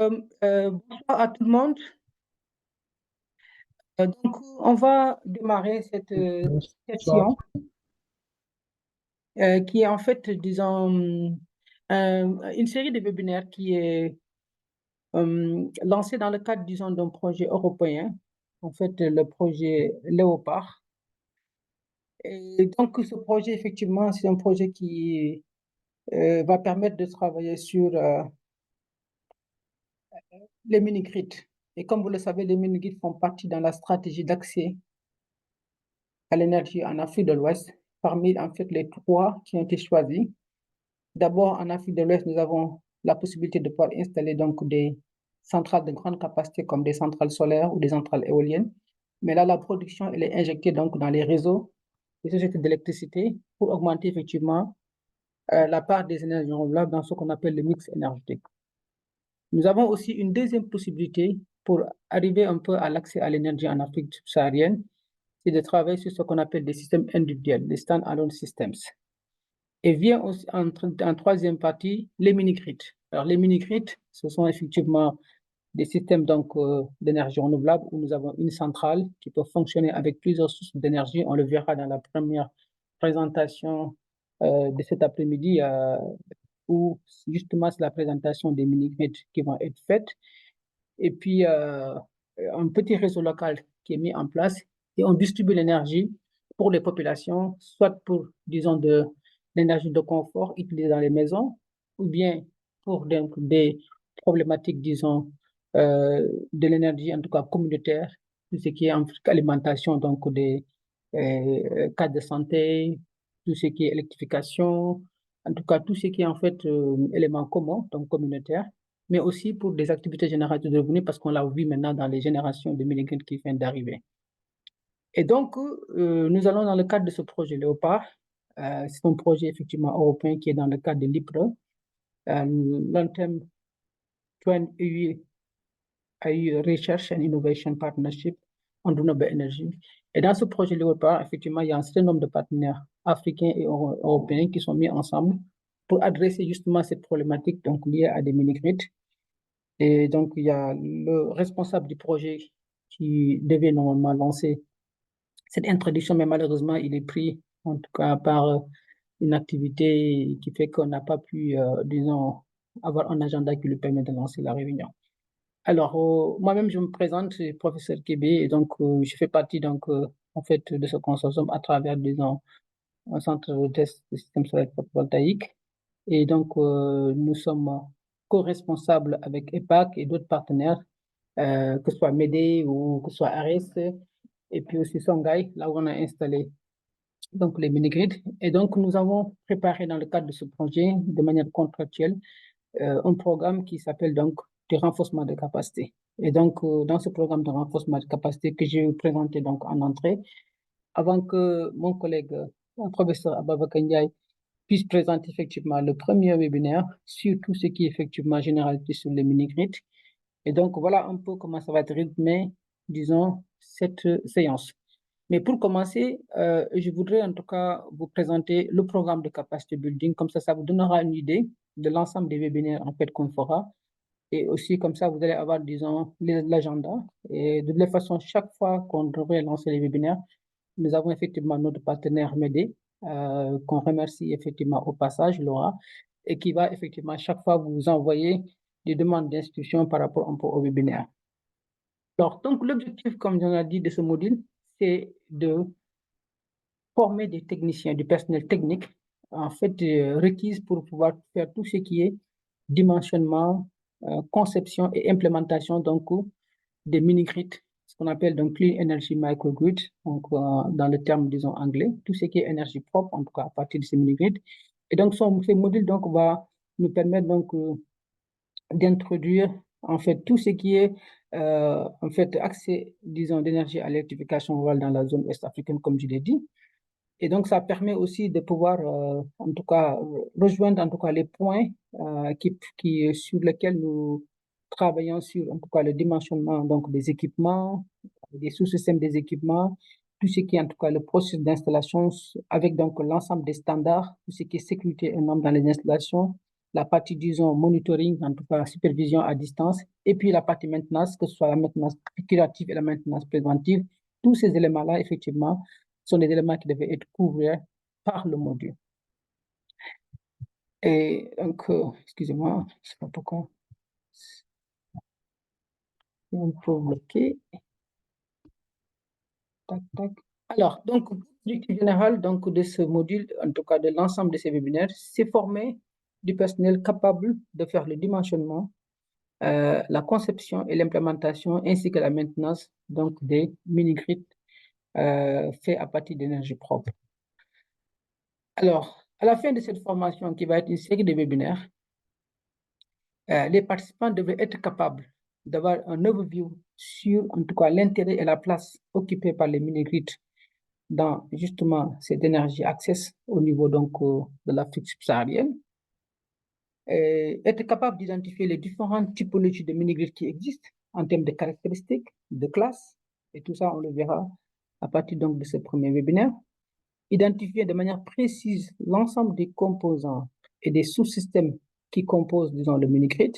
Bonsoir à tout le monde. Donc, on va démarrer cette session qui est en fait, disons, une série de webinaires qui est lancée dans le cadre, disons, d'un projet européen, en fait, le projet Léopard. Et donc, ce projet, effectivement, c'est un projet qui va permettre de travailler sur les mini-grids. Et comme vous le savez, les mini-grids font partie dans la stratégie d'accès à l'énergie en Afrique de l'Ouest, parmi en fait les trois qui ont été choisis. D'abord, en Afrique de l'Ouest, nous avons la possibilité de pouvoir installer donc des centrales de grande capacité comme des centrales solaires ou des centrales éoliennes. Mais là, la production, elle est injectée donc dans les réseaux des sociétés d'électricité pour augmenter effectivement la part des énergies renouvelables dans ce qu'on appelle le mix énergétique. Nous avons aussi une deuxième possibilité pour arriver un peu à l'accès à l'énergie en Afrique subsaharienne, c'est de travailler sur ce qu'on appelle des systèmes individuels, les stand-alone systems. Et vient aussi en troisième partie les mini-grids. Alors les mini-grids, ce sont effectivement des systèmes donc d'énergie renouvelable où nous avons une centrale qui peut fonctionner avec plusieurs sources d'énergie. On le verra dans la première présentation de cet après-midi où justement c'est la présentation des mini-grids qui vont être faites. Et puis un petit réseau local qui est mis en place et on distribue l'énergie pour les populations, soit pour, disons, de l'énergie de confort utilisée dans les maisons, ou bien pour des problématiques, disons, de l'énergie, en tout cas communautaire, tout ce qui est alimentation, donc des cas de santé, tout ce qui est électrification, en tout cas tout ce qui est en fait élément commun, donc communautaire, mais aussi pour des activités génératrices de revenus, parce qu'on l'a vu maintenant dans les générations de millénaires qui viennent d'arriver. Et donc, nous allons dans le cadre de ce projet Léopard. C'est un projet effectivement européen qui est dans le cadre de l'IPRE, Long-Term Research and Innovation Partnership on Renewable Energy. Et dans ce projet Léopard, effectivement, il y a un certain nombre de partenaires africains et européens qui sont mis ensemble pour adresser justement cette problématique donc, liée à des mini-grids. Et donc, il y a le responsable du projet qui devait normalement lancer cette introduction, mais malheureusement, il est pris, en tout cas, par une activité qui fait qu'on n'a pas pu, disons, avoir un agenda qui lui permet de lancer la réunion. Alors, moi-même, je me présente, je suis professeur Kébé, et donc, je fais partie, donc, en fait, de ce consortium à travers, disons, un centre de test de système solaire photovoltaïque. Et donc, nous sommes co-responsables avec EPAC et d'autres partenaires, que ce soit MEDE ou que ce soit ARES, et puis aussi Songhai, là où on a installé donc les mini-grids. Et donc, nous avons préparé dans le cadre de ce projet, de manière contractuelle, un programme qui s'appelle donc du renforcement de capacité. Et donc, dans ce programme de renforcement de capacité que j'ai présenté donc en entrée, avant que mon collègue, le professeur Ababakar Ndiaye, puisse présenter effectivement le premier webinaire sur tout ce qui est effectivement généralité sur les mini-grids. Et donc, voilà un peu comment ça va être rythmé, disons, cette séance. Mais pour commencer, je voudrais en tout cas vous présenter le programme de capacité building. Comme ça vous donnera une idée de l'ensemble des webinaires en fait qu'on fera. Et aussi, comme ça, vous allez avoir, disons, l'agenda. Et de toute façon, chaque fois qu'on devrait lancer les webinaires, nous avons effectivement notre partenaire MEDE, qu'on remercie effectivement au passage, Laura, et qui va effectivement chaque fois vous envoyer des demandes d'inscription par rapport un peu au webinaire. Alors, donc, l'objectif, comme on a dit, de ce module, c'est de former des techniciens, du personnel technique, en fait, requise pour pouvoir faire tout ce qui est dimensionnement, conception et implémentation, donc, des mini-grids, ce qu'on appelle donc Clean Energy Microgrid, donc, dans le terme, disons, anglais, tout ce qui est énergie propre, en tout cas, à partir de ces mini-grids. Et donc, ces modules, donc, va nous permettre, donc, d'introduire en fait tout ce qui est en fait accès, disons, d'énergie à l'électrification dans la zone ouest africaine, comme je l'ai dit. Et donc, ça permet aussi de pouvoir, en tout cas, rejoindre en tout cas les points sur lesquels nous travaillons sur, en tout cas, le dimensionnement donc, des équipements, des sous-systèmes des équipements, tout ce qui est en tout cas le processus d'installation avec donc l'ensemble des standards, tout ce qui est sécurité et normes dans les installations, la partie, disons, monitoring, en tout cas supervision à distance, et puis la partie maintenance, que ce soit la maintenance curative et la maintenance préventive. Tous ces éléments-là, effectivement, sont des éléments qui devaient être couverts par le module. Et donc, excusez-moi, je ne sais pas pourquoi. On peut bloquer. Tac, tac. Alors, donc, l'objectif général donc, de ce module, en tout cas de l'ensemble de ces webinaires, c'est former du personnel capable de faire le dimensionnement, la conception et l'implémentation, ainsi que la maintenance donc, des mini-grids faits à partir d'énergie propre. Alors, à la fin de cette formation, qui va être une série de webinaires, les participants devraient être capables d'avoir un overview sur, en tout cas, l'intérêt et la place occupée par les mini-grids dans justement cette énergie access au niveau donc de l'Afrique subsaharienne, être capable d'identifier les différentes typologies de mini-grids qui existent en termes de caractéristiques, de classes, et tout ça, on le verra à partir donc de ce premier webinaire. Identifier de manière précise l'ensemble des composants et des sous-systèmes qui composent, disons, le mini-grid.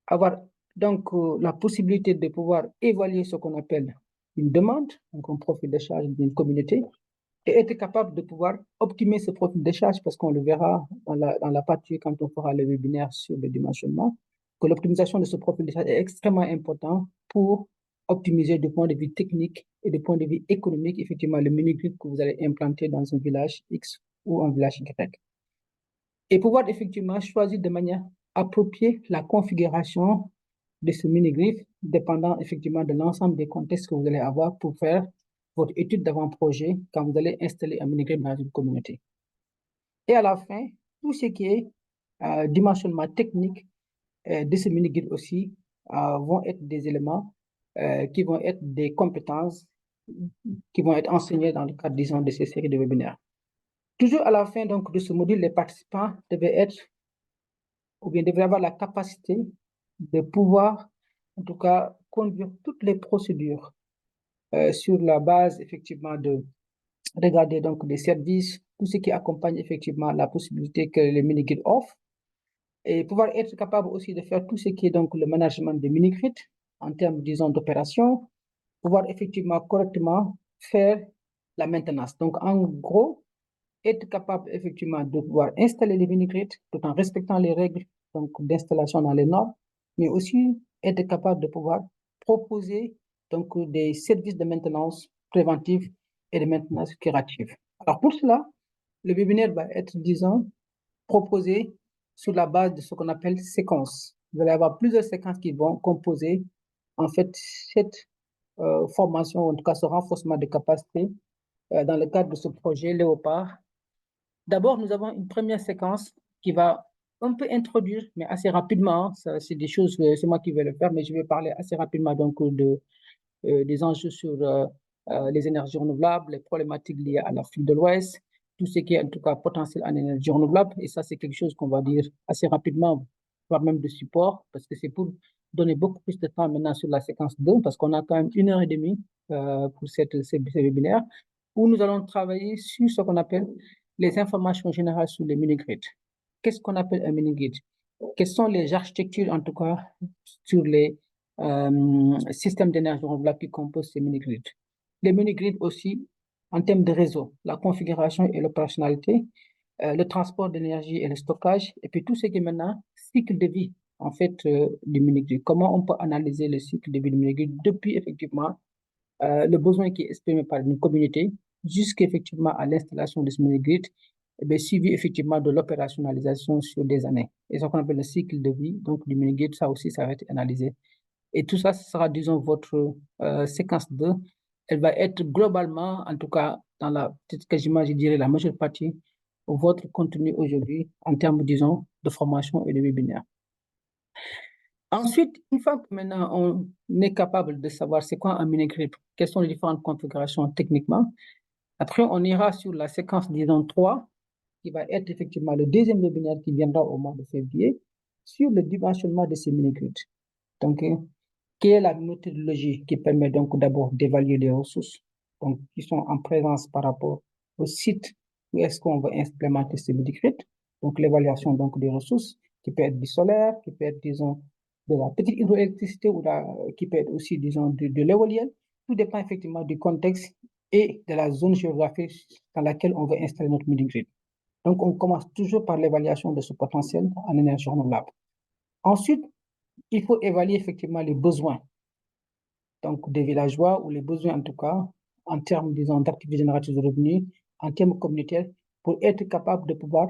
Avoir donc la possibilité de pouvoir évaluer ce qu'on appelle une demande, donc un profil de charge d'une communauté, et être capable de pouvoir optimiser ce profil de charge, parce qu'on le verra dans la partie quand on fera le webinaire sur le dimensionnement, que l'optimisation de ce profil de charge est extrêmement important pour optimiser du point de vue technique et du point de vue économique, effectivement, le mini-grid que vous allez implanter dans un village X ou un village Y. Et pouvoir effectivement choisir de manière appropriée la configuration de ce mini-grid, dépendant effectivement de l'ensemble des contextes que vous allez avoir pour faire votre étude d'avant-projet quand vous allez installer un mini-grid dans une communauté. Et à la fin, tout ce qui est dimensionnement technique de ce mini-grid aussi vont être des éléments qui vont être des compétences qui vont être enseignées dans le cadre, disons, de ces séries de webinaires. Toujours à la fin donc, de ce module, les participants devaient être ou bien devraient avoir la capacité de pouvoir, en tout cas, conduire toutes les procédures sur la base, effectivement, de regarder donc des services, tout ce qui accompagne effectivement la possibilité que les mini-grids offrent, et pouvoir être capable aussi de faire tout ce qui est donc le management des mini-grids en termes, disons, d'opération, pouvoir effectivement correctement faire la maintenance. Donc, en gros, être capable effectivement de pouvoir installer les mini-grids tout en respectant les règles donc, d'installation dans les normes, mais aussi être capable de pouvoir proposer donc, des services de maintenance préventive et de maintenance curative. Alors pour cela, le webinaire va être, disons, proposé sur la base de ce qu'on appelle séquences. Vous allez avoir plusieurs séquences qui vont composer en fait cette formation, en tout cas ce renforcement de capacité dans le cadre de ce projet Léopard. D'abord, nous avons une première séquence qui va un peu introduire, mais assez rapidement, c'est des choses, c'est moi qui vais le faire, mais je vais parler assez rapidement donc des enjeux sur les énergies renouvelables, les problématiques liées à l'Afrique de l'Ouest, tout ce qui est en tout cas potentiel en énergie renouvelable. Et ça, c'est quelque chose qu'on va dire assez rapidement, voire même de support, parce que c'est pour donner beaucoup plus de temps maintenant sur la séquence 2, parce qu'on a quand même 1 heure et demie pour ces webinaires, où nous allons travailler sur ce qu'on appelle les informations générales sur les mini-grids. Qu'est-ce qu'on appelle un mini-grid? Quelles sont les architectures, en tout cas, sur les systèmes d'énergie renouvelable qui composent ces mini-grids? Les mini-grids aussi, en termes de réseau, la configuration et l'opérationnalité, le transport d'énergie et le stockage, et puis tout ce qui est maintenant cycle de vie, en fait, du mini-grid. Comment on peut analyser le cycle de vie du mini-grid depuis, effectivement, le besoin qui est exprimé par une communauté jusqu'effectivement à l'installation de ce mini-grid, suivi effectivement de l'opérationnalisation sur des années. Et ce qu'on appelle le cycle de vie, donc du mini-grid, ça aussi, ça va être analysé. Et tout ça, ce sera, disons, votre séquence 2. Elle va être globalement, en tout cas, dans la, quasiment, je dirais, la majeure partie, votre contenu aujourd'hui en termes, disons, de formation et de webinaire. Ensuite, une fois que maintenant on est capable de savoir c'est quoi un mini-grid, quelles sont les différentes configurations techniquement, après on ira sur la séquence, disons, 3, qui va être effectivement le deuxième webinaire qui viendra au mois de février, sur le dimensionnement de ces mini-grids. Donc, quelle est la méthodologie qui permet donc d'abord d'évaluer les ressources donc, qui sont en présence par rapport au site où est-ce qu'on va implémenter ces mini-grids, Donc, l'évaluation donc, des ressources, qui peut être du solaire, qui peut être, disons, de la petite hydroélectricité ou qui peut être aussi, disons, de l'éolienne. Tout dépend effectivement du contexte et de la zone géographique dans laquelle on veut installer notre mini-grid. Donc, on commence toujours par l'évaluation de ce potentiel en énergie renouvelable. Ensuite, il faut évaluer effectivement les besoins donc des villageois ou les besoins en tout cas en termes, disons, d'activités génératrices de revenus, en termes communautaires, pour être capable de pouvoir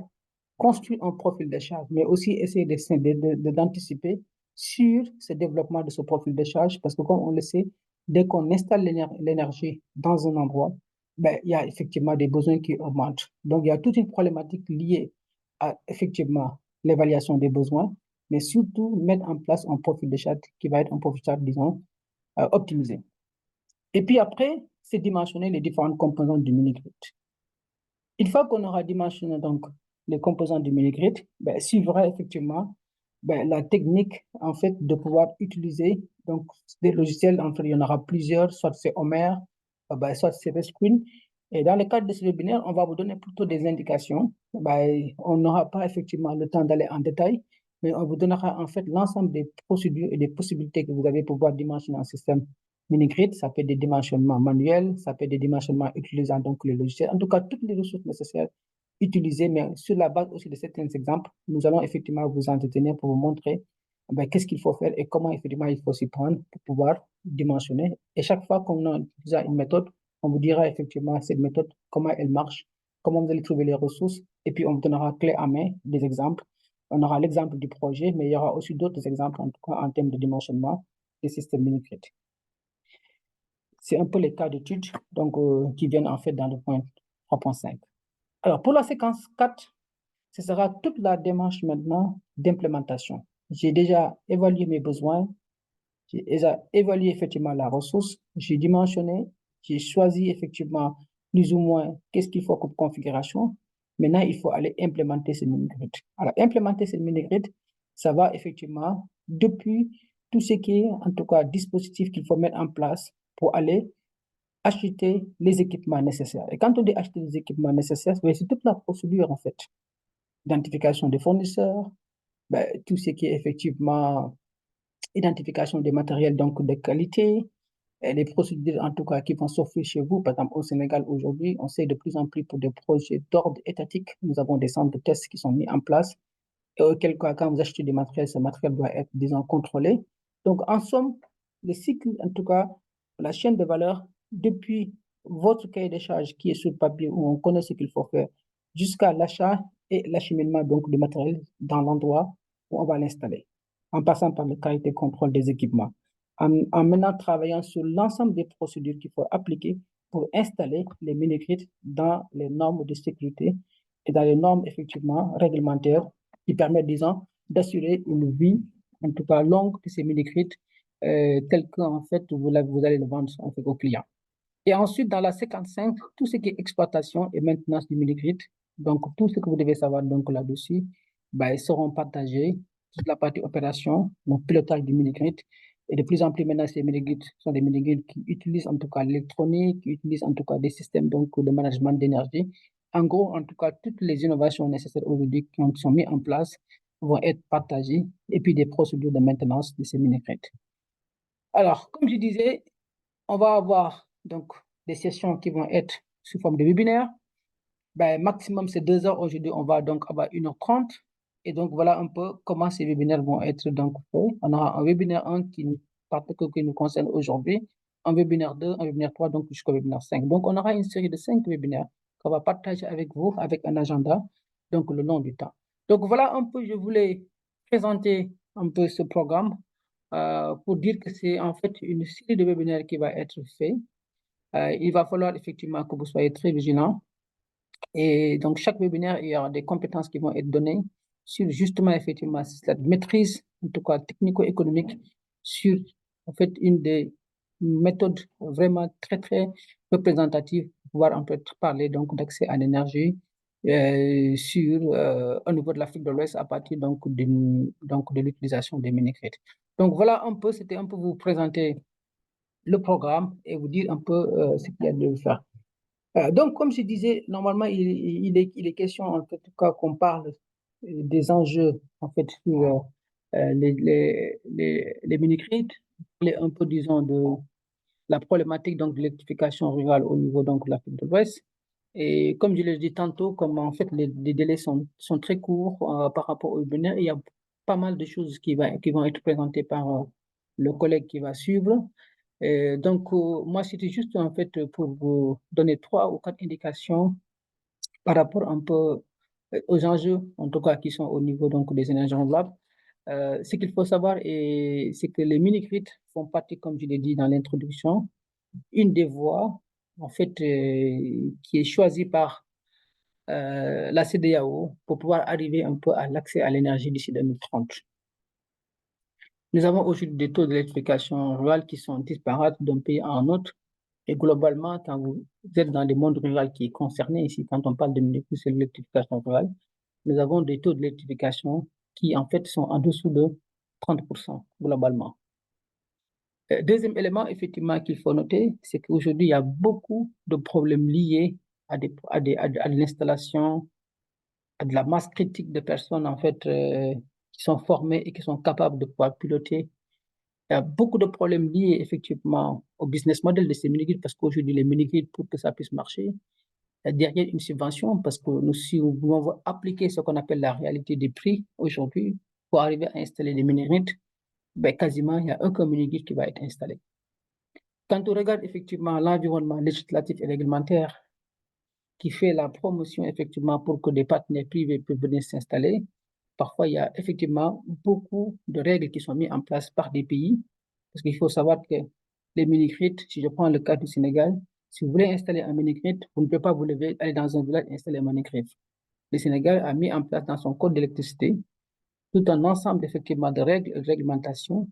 construire un profil de charge, mais aussi essayer d'anticiper sur ce développement de ce profil de charge, parce que comme on le sait, dès qu'on installe l'énergie dans un endroit, ben, il y a effectivement des besoins qui augmentent. Donc, il y a toute une problématique liée à effectivement l'évaluation des besoins, mais surtout mettre en place un profil de charge qui va être un profil de charge, disons, optimisé. Et puis après, c'est dimensionner les différentes composantes du mini-grid. Une fois qu'on aura dimensionné donc les composants du mini-grid, ben, suivra effectivement ben, la technique en fait de pouvoir utiliser donc des logiciels. En fait, il y en aura plusieurs, soit c'est Homer, ben, soit c'est Rescreen. Et dans le cadre de ce webinaire, on va vous donner plutôt des indications. Ben, on n'aura pas effectivement le temps d'aller en détail, mais on vous donnera en fait l'ensemble des procédures et des possibilités que vous avez pour pouvoir dimensionner un système mini-grid. Ça peut être des dimensionnements manuels, ça peut être des dimensionnements utilisant donc les logiciels. En tout cas, toutes les ressources nécessaires utilisées, mais sur la base aussi de certains exemples, nous allons effectivement vous entretenir pour vous montrer ben, qu'est-ce qu'il faut faire et comment effectivement il faut s'y prendre pour pouvoir dimensionner. Et chaque fois qu'on a une méthode, on vous dira effectivement cette méthode, comment elle marche, comment vous allez trouver les ressources, et puis on vous donnera clé à main des exemples. On aura l'exemple du projet, mais il y aura aussi d'autres exemples, en tout cas en termes de dimensionnement des systèmes mini-grid. C'est un peu les cas d'études donc, qui viennent en fait dans le point 3.5. Alors, pour la séquence 4, ce sera toute la démarche maintenant d'implémentation. J'ai déjà évalué mes besoins, j'ai déjà évalué effectivement la ressource, j'ai dimensionné, j'ai choisi effectivement plus ou moins qu'est-ce qu'il faut comme configuration. Maintenant, il faut aller implémenter ce mini-grid. Alors, implémenter ce mini-grid, ça va effectivement depuis tout ce qui est, en tout cas, dispositif qu'il faut mettre en place pour aller acheter les équipements nécessaires. Et quand on dit acheter les équipements nécessaires, c'est toute la procédure, en fait, d'identification des fournisseurs, ben, tout ce qui est effectivement identification des matériels donc de qualité, et les procédures en tout cas qui vont s'offrir chez vous. Par exemple, au Sénégal aujourd'hui, on sait de plus en plus pour des projets d'ordre étatique, nous avons des centres de tests qui sont mis en place. Et auquel cas, quand vous achetez des matériels, ce matériel doit être, disons, contrôlé. Donc, en somme, le cycle, en tout cas, la chaîne de valeur, depuis votre cahier de charges qui est sur le papier où on connaît ce qu'il faut faire, jusqu'à l'achat et l'acheminement donc du matériel dans l'endroit où on va l'installer, en passant par le qualité contrôle des équipements, en maintenant travaillant sur l'ensemble des procédures qu'il faut appliquer pour installer les mini-grids dans les normes de sécurité et dans les normes effectivement réglementaires qui permettent, disons, d'assurer une vie, en tout cas longue, de ces mini-grids, tel qu'en fait, vous allez le vendre en fait, aux clients. Et ensuite, dans la 55, tout ce qui est exploitation et maintenance du mini-grid, donc tout ce que vous devez savoir donc là-dessus, ben, ils seront partagés, toute la partie opération, donc pilotage du mini-grid. Et de plus en plus maintenant, ces mini-grids sont des mini-grids qui utilisent en tout cas l'électronique, qui utilisent en tout cas des systèmes donc, de management d'énergie. En gros, en tout cas, toutes les innovations nécessaires aujourd'hui qui sont mises en place vont être partagées et puis des procédures de maintenance de ces mini-grids. Alors, comme je disais, on va avoir donc des sessions qui vont être sous forme de webinaire. Ben, maximum, c'est 2 heures. Aujourd'hui, on va donc avoir 1h30. Et donc, voilà un peu comment ces webinaires vont être donc faits. On aura un webinaire 1 qui nous concerne aujourd'hui, un webinaire 2, un webinaire 3, donc jusqu'au webinaire 5. Donc, on aura une série de 5 webinaires qu'on va partager avec vous, avec un agenda, donc le long du temps. Donc, voilà un peu, je voulais présenter un peu ce programme pour dire que c'est en fait une série de webinaires qui va être faite. Il va falloir effectivement que vous soyez très vigilants. Et donc, chaque webinaire, il y aura des compétences qui vont être données sur justement, effectivement, cette maîtrise, en tout cas technico-économique, sur en fait une des méthodes vraiment très, très représentatives pour pouvoir en fait parler donc d'accès à l'énergie au niveau de l'Afrique de l'Ouest à partir donc de l'utilisation des mini-grids. Donc, voilà un peu, c'était un peu vous présenter le programme et vous dire un peu ce qu'il y a de faire. Donc, comme je disais, normalement, il est question, en tout cas, qu'on parle des enjeux, en fait, sur les mini-grids, parler un peu, disons, de la problématique donc, de l'électrification rurale au niveau donc, de l'Afrique de l'Ouest. Et comme je l'ai dit tantôt, comme en fait les délais sont très courts par rapport au webinaire, il y a pas mal de choses qui vont être présentées par le collègue qui va suivre. Donc, moi, c'était juste en fait pour vous donner 3 ou 4 indications par rapport un peu aux enjeux, en tout cas, qui sont au niveau donc, des énergies renouvelables. Ce qu'il faut savoir, c'est que les mini-grids font partie, comme je l'ai dit dans l'introduction, une des voies, en fait, qui est choisie par la CEDEAO pour pouvoir arriver un peu à l'accès à l'énergie d'ici 2030. Nous avons aujourd'hui des taux d'électrification rurale qui sont disparates d'un pays à un autre. Et globalement, quand vous êtes dans le monde rural qui est concerné ici, quand on parle de l'électrification rurale, nous avons des taux d'électrification qui, en fait, sont en dessous de 30% globalement. Deuxième élément, effectivement, qu'il faut noter, c'est qu'aujourd'hui, il y a beaucoup de problèmes liés à l'installation, à de la masse critique de personnes, en fait, qui sont formées et qui sont capables de pouvoir piloter. Il y a beaucoup de problèmes liés, effectivement, au business model de ces mini-grids, parce qu'aujourd'hui, les mini-grids, pour que ça puisse marcher, il y a derrière une subvention, parce que nous, si nous voulons appliquer ce qu'on appelle la réalité des prix aujourd'hui, pour arriver à installer des mini-grids, ben, quasiment, il n'y a aucun mini-grid qui va être installé. Quand on regarde effectivement l'environnement législatif et réglementaire qui fait la promotion effectivement pour que des partenaires privés puissent venir s'installer, parfois il y a effectivement beaucoup de règles qui sont mises en place par des pays, parce qu'il faut savoir que les mini-grids, si je prends le cas du Sénégal, si vous voulez installer un mini-grid, vous ne pouvez pas vous lever, aller dans un village et installer un mini-grid. Le Sénégal a mis en place dans son code d'électricité tout un ensemble effectivement de règles et de réglementations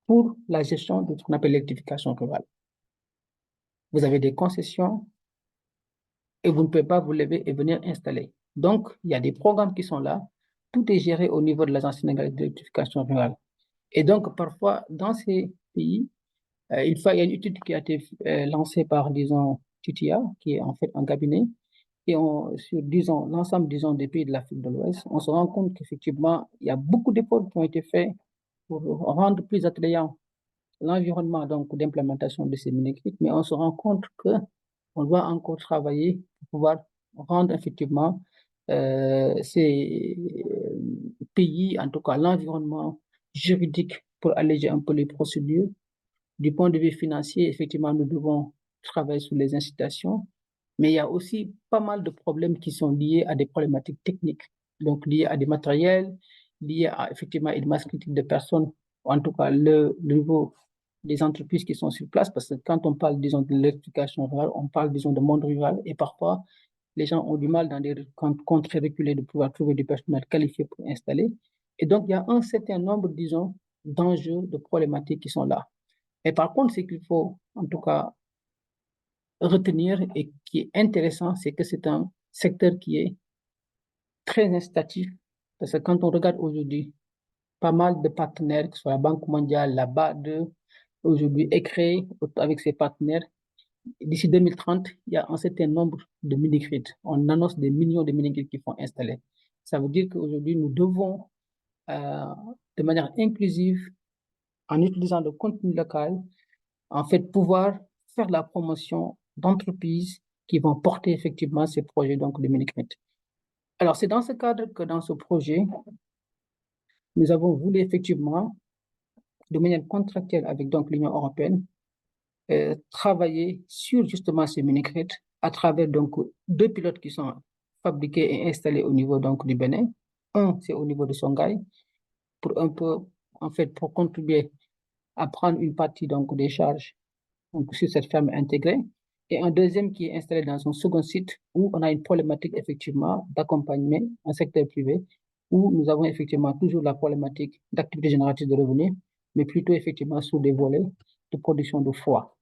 pour la gestion de ce qu'on appelle l'électrification rurale. Vous avez des concessions et vous ne pouvez pas vous lever et venir installer. Donc, il y a des programmes qui sont là. Tout est géré au niveau de l'Agence sénégalaise d'électrification rurale. Et donc, parfois, dans ces pays, il y a une étude qui a été lancée par, disons, TTIA, qui est en fait un cabinet, et sur, disons, l'ensemble, disons, des pays de l'Afrique de l'Ouest, on se rend compte qu'effectivement, il y a beaucoup d'efforts qui ont été faits pour rendre plus attrayant l'environnement donc d'implémentation de ces mini-grids, mais on se rend compte que on doit encore travailler pour pouvoir rendre effectivement ces pays, en tout cas l'environnement juridique pour alléger un peu les procédures. Du point de vue financier, effectivement, nous devons travailler sur les incitations, mais il y a aussi pas mal de problèmes qui sont liés à des problématiques techniques, donc liés à des matériels, liés à effectivement une masse critique de personnes, en tout cas le niveau des entreprises qui sont sur place, parce que quand on parle, disons, de l'électrification rurale, on parle, disons, de monde rural, et parfois, les gens ont du mal dans des contrées reculées de pouvoir trouver du personnel qualifié pour installer. Et donc, il y a un certain nombre, disons, d'enjeux, de problématiques qui sont là. Mais par contre, ce qu'il faut, en tout cas, retenir et qui est intéressant, c'est que c'est un secteur qui est très incitatif, parce que quand on regarde aujourd'hui, pas mal de partenaires, que ce soit la Banque mondiale, la BAD, aujourd'hui est créé avec ses partenaires. D'ici 2030, il y a un certain nombre de mini-grids. On annonce des millions de mini-grids qui sont installés. Ça veut dire qu'aujourd'hui, nous devons, euh, de manière inclusive, en utilisant le contenu local, en fait, pouvoir faire la promotion d'entreprises qui vont porter effectivement ces projets donc, de mini-grids. Alors, c'est dans ce cadre que dans ce projet, nous avons voulu effectivement, de manière contractuelle avec donc l'Union européenne, travailler sur justement ces mini-grids à travers donc 2 pilotes qui sont fabriqués et installés au niveau donc du Bénin. Un, c'est au niveau de Songhai, pour un peu, en fait, pour contribuer à prendre une partie donc des charges donc, sur cette ferme intégrée. Et un deuxième qui est installé dans un second site où on a une problématique effectivement d'accompagnement en secteur privé, où nous avons effectivement toujours la problématique d'activité génératrice de revenus, mais plutôt effectivement sous des volets de production de foie.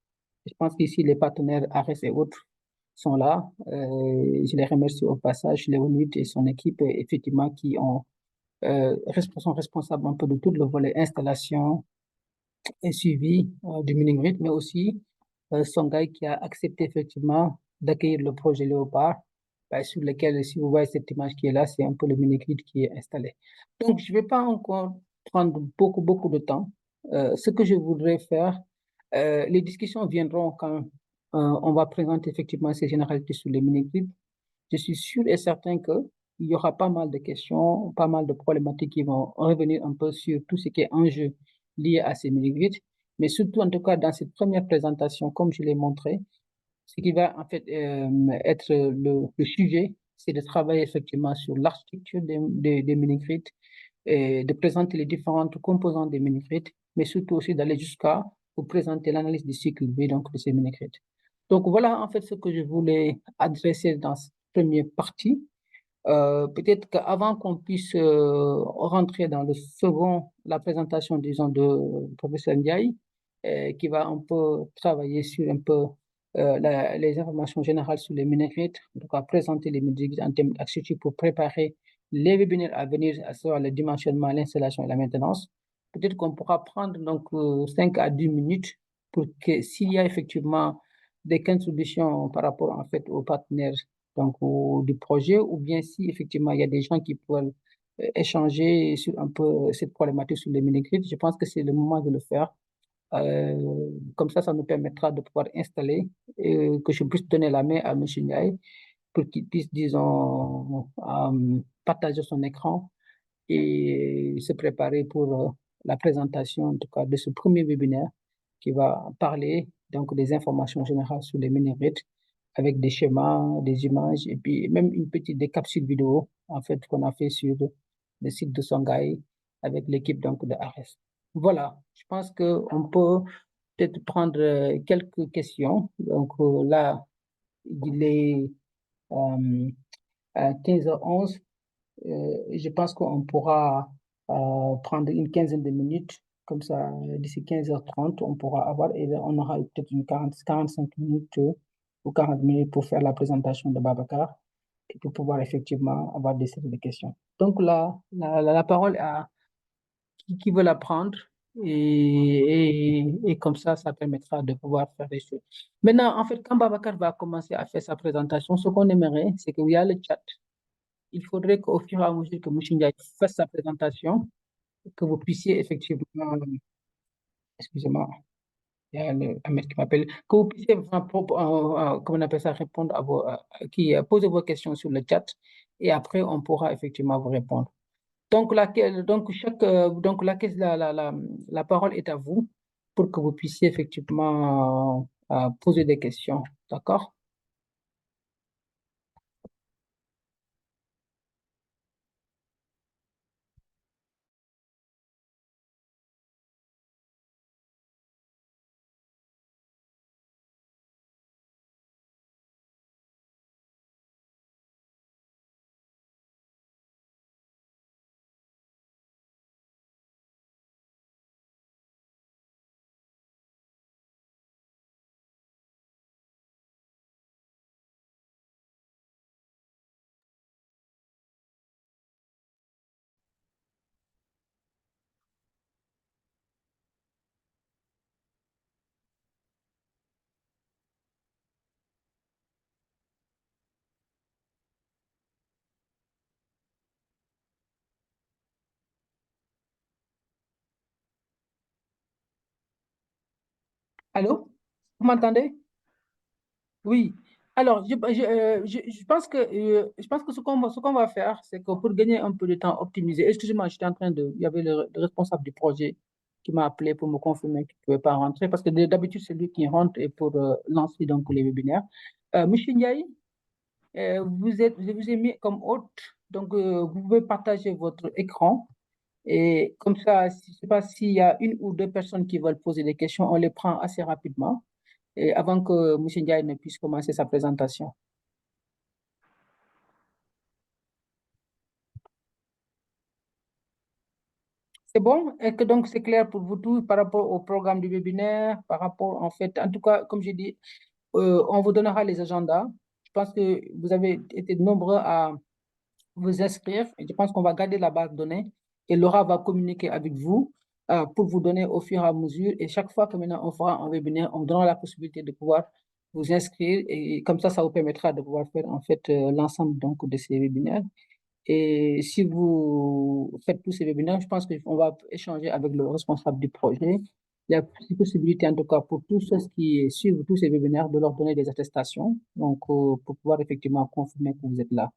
Je pense qu'ici, les partenaires ARES et autres sont là. Je les remercie au passage, Léonide et son équipe, effectivement, qui sont responsables un peu de tout le volet installation et suivi du mini-grid, mais aussi Songhai qui a accepté effectivement d'accueillir le projet Léopard sur lequel, si vous voyez cette image qui est là, c'est un peu le mini-grid qui est installé. Donc, je ne vais pas encore prendre beaucoup de temps. Ce que je voudrais faire, les discussions viendront quand on va présenter effectivement ces généralités sur les mini-grids. Je suis sûr et certain qu'il y aura pas mal de questions, pas mal de problématiques qui vont revenir un peu sur tout ce qui est enjeu lié à ces mini-grids. Mais surtout, en tout cas, dans cette première présentation, comme je l'ai montré, ce qui va en fait être le sujet, c'est de travailler effectivement sur l'architecture des mini-grids, et de présenter les différentes composantes des mini-grids, mais surtout aussi d'aller jusqu'à vous présenter l'analyse du cycle de vie donc, de ces mini-grids. Donc voilà en fait ce que je voulais adresser dans cette première partie. Peut-être qu'avant qu'on puisse rentrer dans le second, la présentation, disons, de professeur Ndiaye, qui va un peu travailler sur un peu les informations générales sur les mini-grids, en tout cas présenter les mini-grids en termes d'architecture pour préparer les webinaires à venir, à savoir le dimensionnement, l'installation et la maintenance. Peut-être qu'on pourra prendre donc 5 à 10 minutes pour que s'il y a effectivement des contributions par rapport en fait aux partenaires donc du projet, ou bien si effectivement il y a des gens qui peuvent échanger sur un peu cette problématique sur les mini-grids, je pense que c'est le moment de le faire. Comme ça nous permettra de pouvoir installer et que je puisse donner la main à M. Ndiaye pour qu'il puisse, disons, partager son écran et se préparer pour la présentation, en tout cas, de ce premier webinaire qui va parler donc des informations générales sur les mini-grids avec des schémas, des images et puis même des capsules vidéo en fait qu'on a fait sur le site de Songhai avec l'équipe donc de ARES. Voilà, je pense que on peut peut-être prendre quelques questions. Donc là, il est à 15h11. Je pense qu'on pourra prendre une quinzaine de minutes, comme ça, d'ici 15h30, on pourra avoir, et on aura peut-être une 45 minutes ou 40 minutes pour faire la présentation de Babacar et pour pouvoir effectivement avoir des séries de questions. Donc là, la parole à qui veut la prendre et comme ça permettra de pouvoir faire les choses. Maintenant, en fait, quand Babacar va commencer à faire sa présentation, ce qu'on aimerait, c'est qu'il y a le chat. Il faudrait qu'au fur et à mesure que Mouchinga fasse sa présentation, que vous puissiez effectivement, excusez-moi, il y a le Ahmed qui m'appelle, que vous puissiez, comment on appelle ça, répondre à poser vos questions sur le chat et après on pourra effectivement vous répondre. Donc, la parole est à vous pour que vous puissiez effectivement poser des questions. D'accord? Allô? Vous m'entendez? Oui. Alors, je pense que ce qu'on va faire, c'est que pour gagner un peu de temps optimisé, excusez-moi, j'étais en train il y avait le responsable du projet qui m'a appelé pour me confirmer qu'il ne pouvait pas rentrer, parce que d'habitude, c'est lui qui rentre et pour lancer donc les webinaires. Monsieur Ndiaye, je vous ai mis comme hôte, donc vous pouvez partager votre écran et comme ça, je ne sais pas s'il y a une ou deux personnes qui veulent poser des questions, on les prend assez rapidement et avant que M. Ndiaye ne puisse commencer sa présentation. C'est bon? Et que donc c'est clair pour vous tous par rapport au programme du webinaire, par rapport en fait, en tout cas, comme j'ai dit, on vous donnera les agendas. Je pense que vous avez été nombreux à vous inscrire. Et je pense qu'on va garder la base de données et Laura va communiquer avec vous pour vous donner au fur et à mesure. Et chaque fois que maintenant on fera un webinaire, on donnera la possibilité de pouvoir vous inscrire et comme ça vous permettra de pouvoir faire en fait l'ensemble donc de ces webinaires. Et si vous faites tous ces webinaires, je pense qu'on va échanger avec le responsable du projet. Il y a possibilité, en tout cas, pour tous ceux qui suivent tous ces webinaires, de leur donner des attestations, donc pour pouvoir effectivement confirmer que vous êtes là.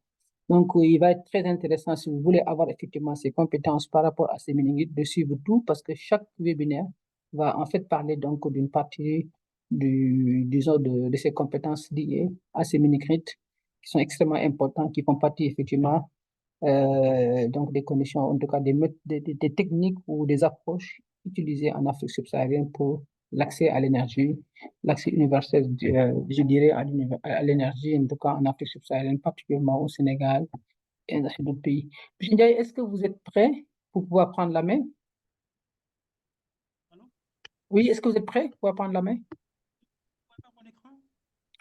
Donc, il va être très intéressant si vous voulez avoir effectivement ces compétences par rapport à ces mini-grids, de suivre tout, parce que chaque webinaire va en fait parler donc d'une partie disons, de ces compétences liées à ces mini-grids qui sont extrêmement importants, qui font partie effectivement donc des conditions, en tout cas des techniques ou des approches utilisées en Afrique subsaharienne pour l'accès à l'énergie, l'accès universel, je dirais, à l'énergie, en tout cas en Afrique subsaharienne, particulièrement au Sénégal et dans d'autres pays. Monsieur Ndiaye, est-ce que vous êtes prêt pour pouvoir prendre la main? Oui, est-ce que vous êtes prêt pour pouvoir prendre la main?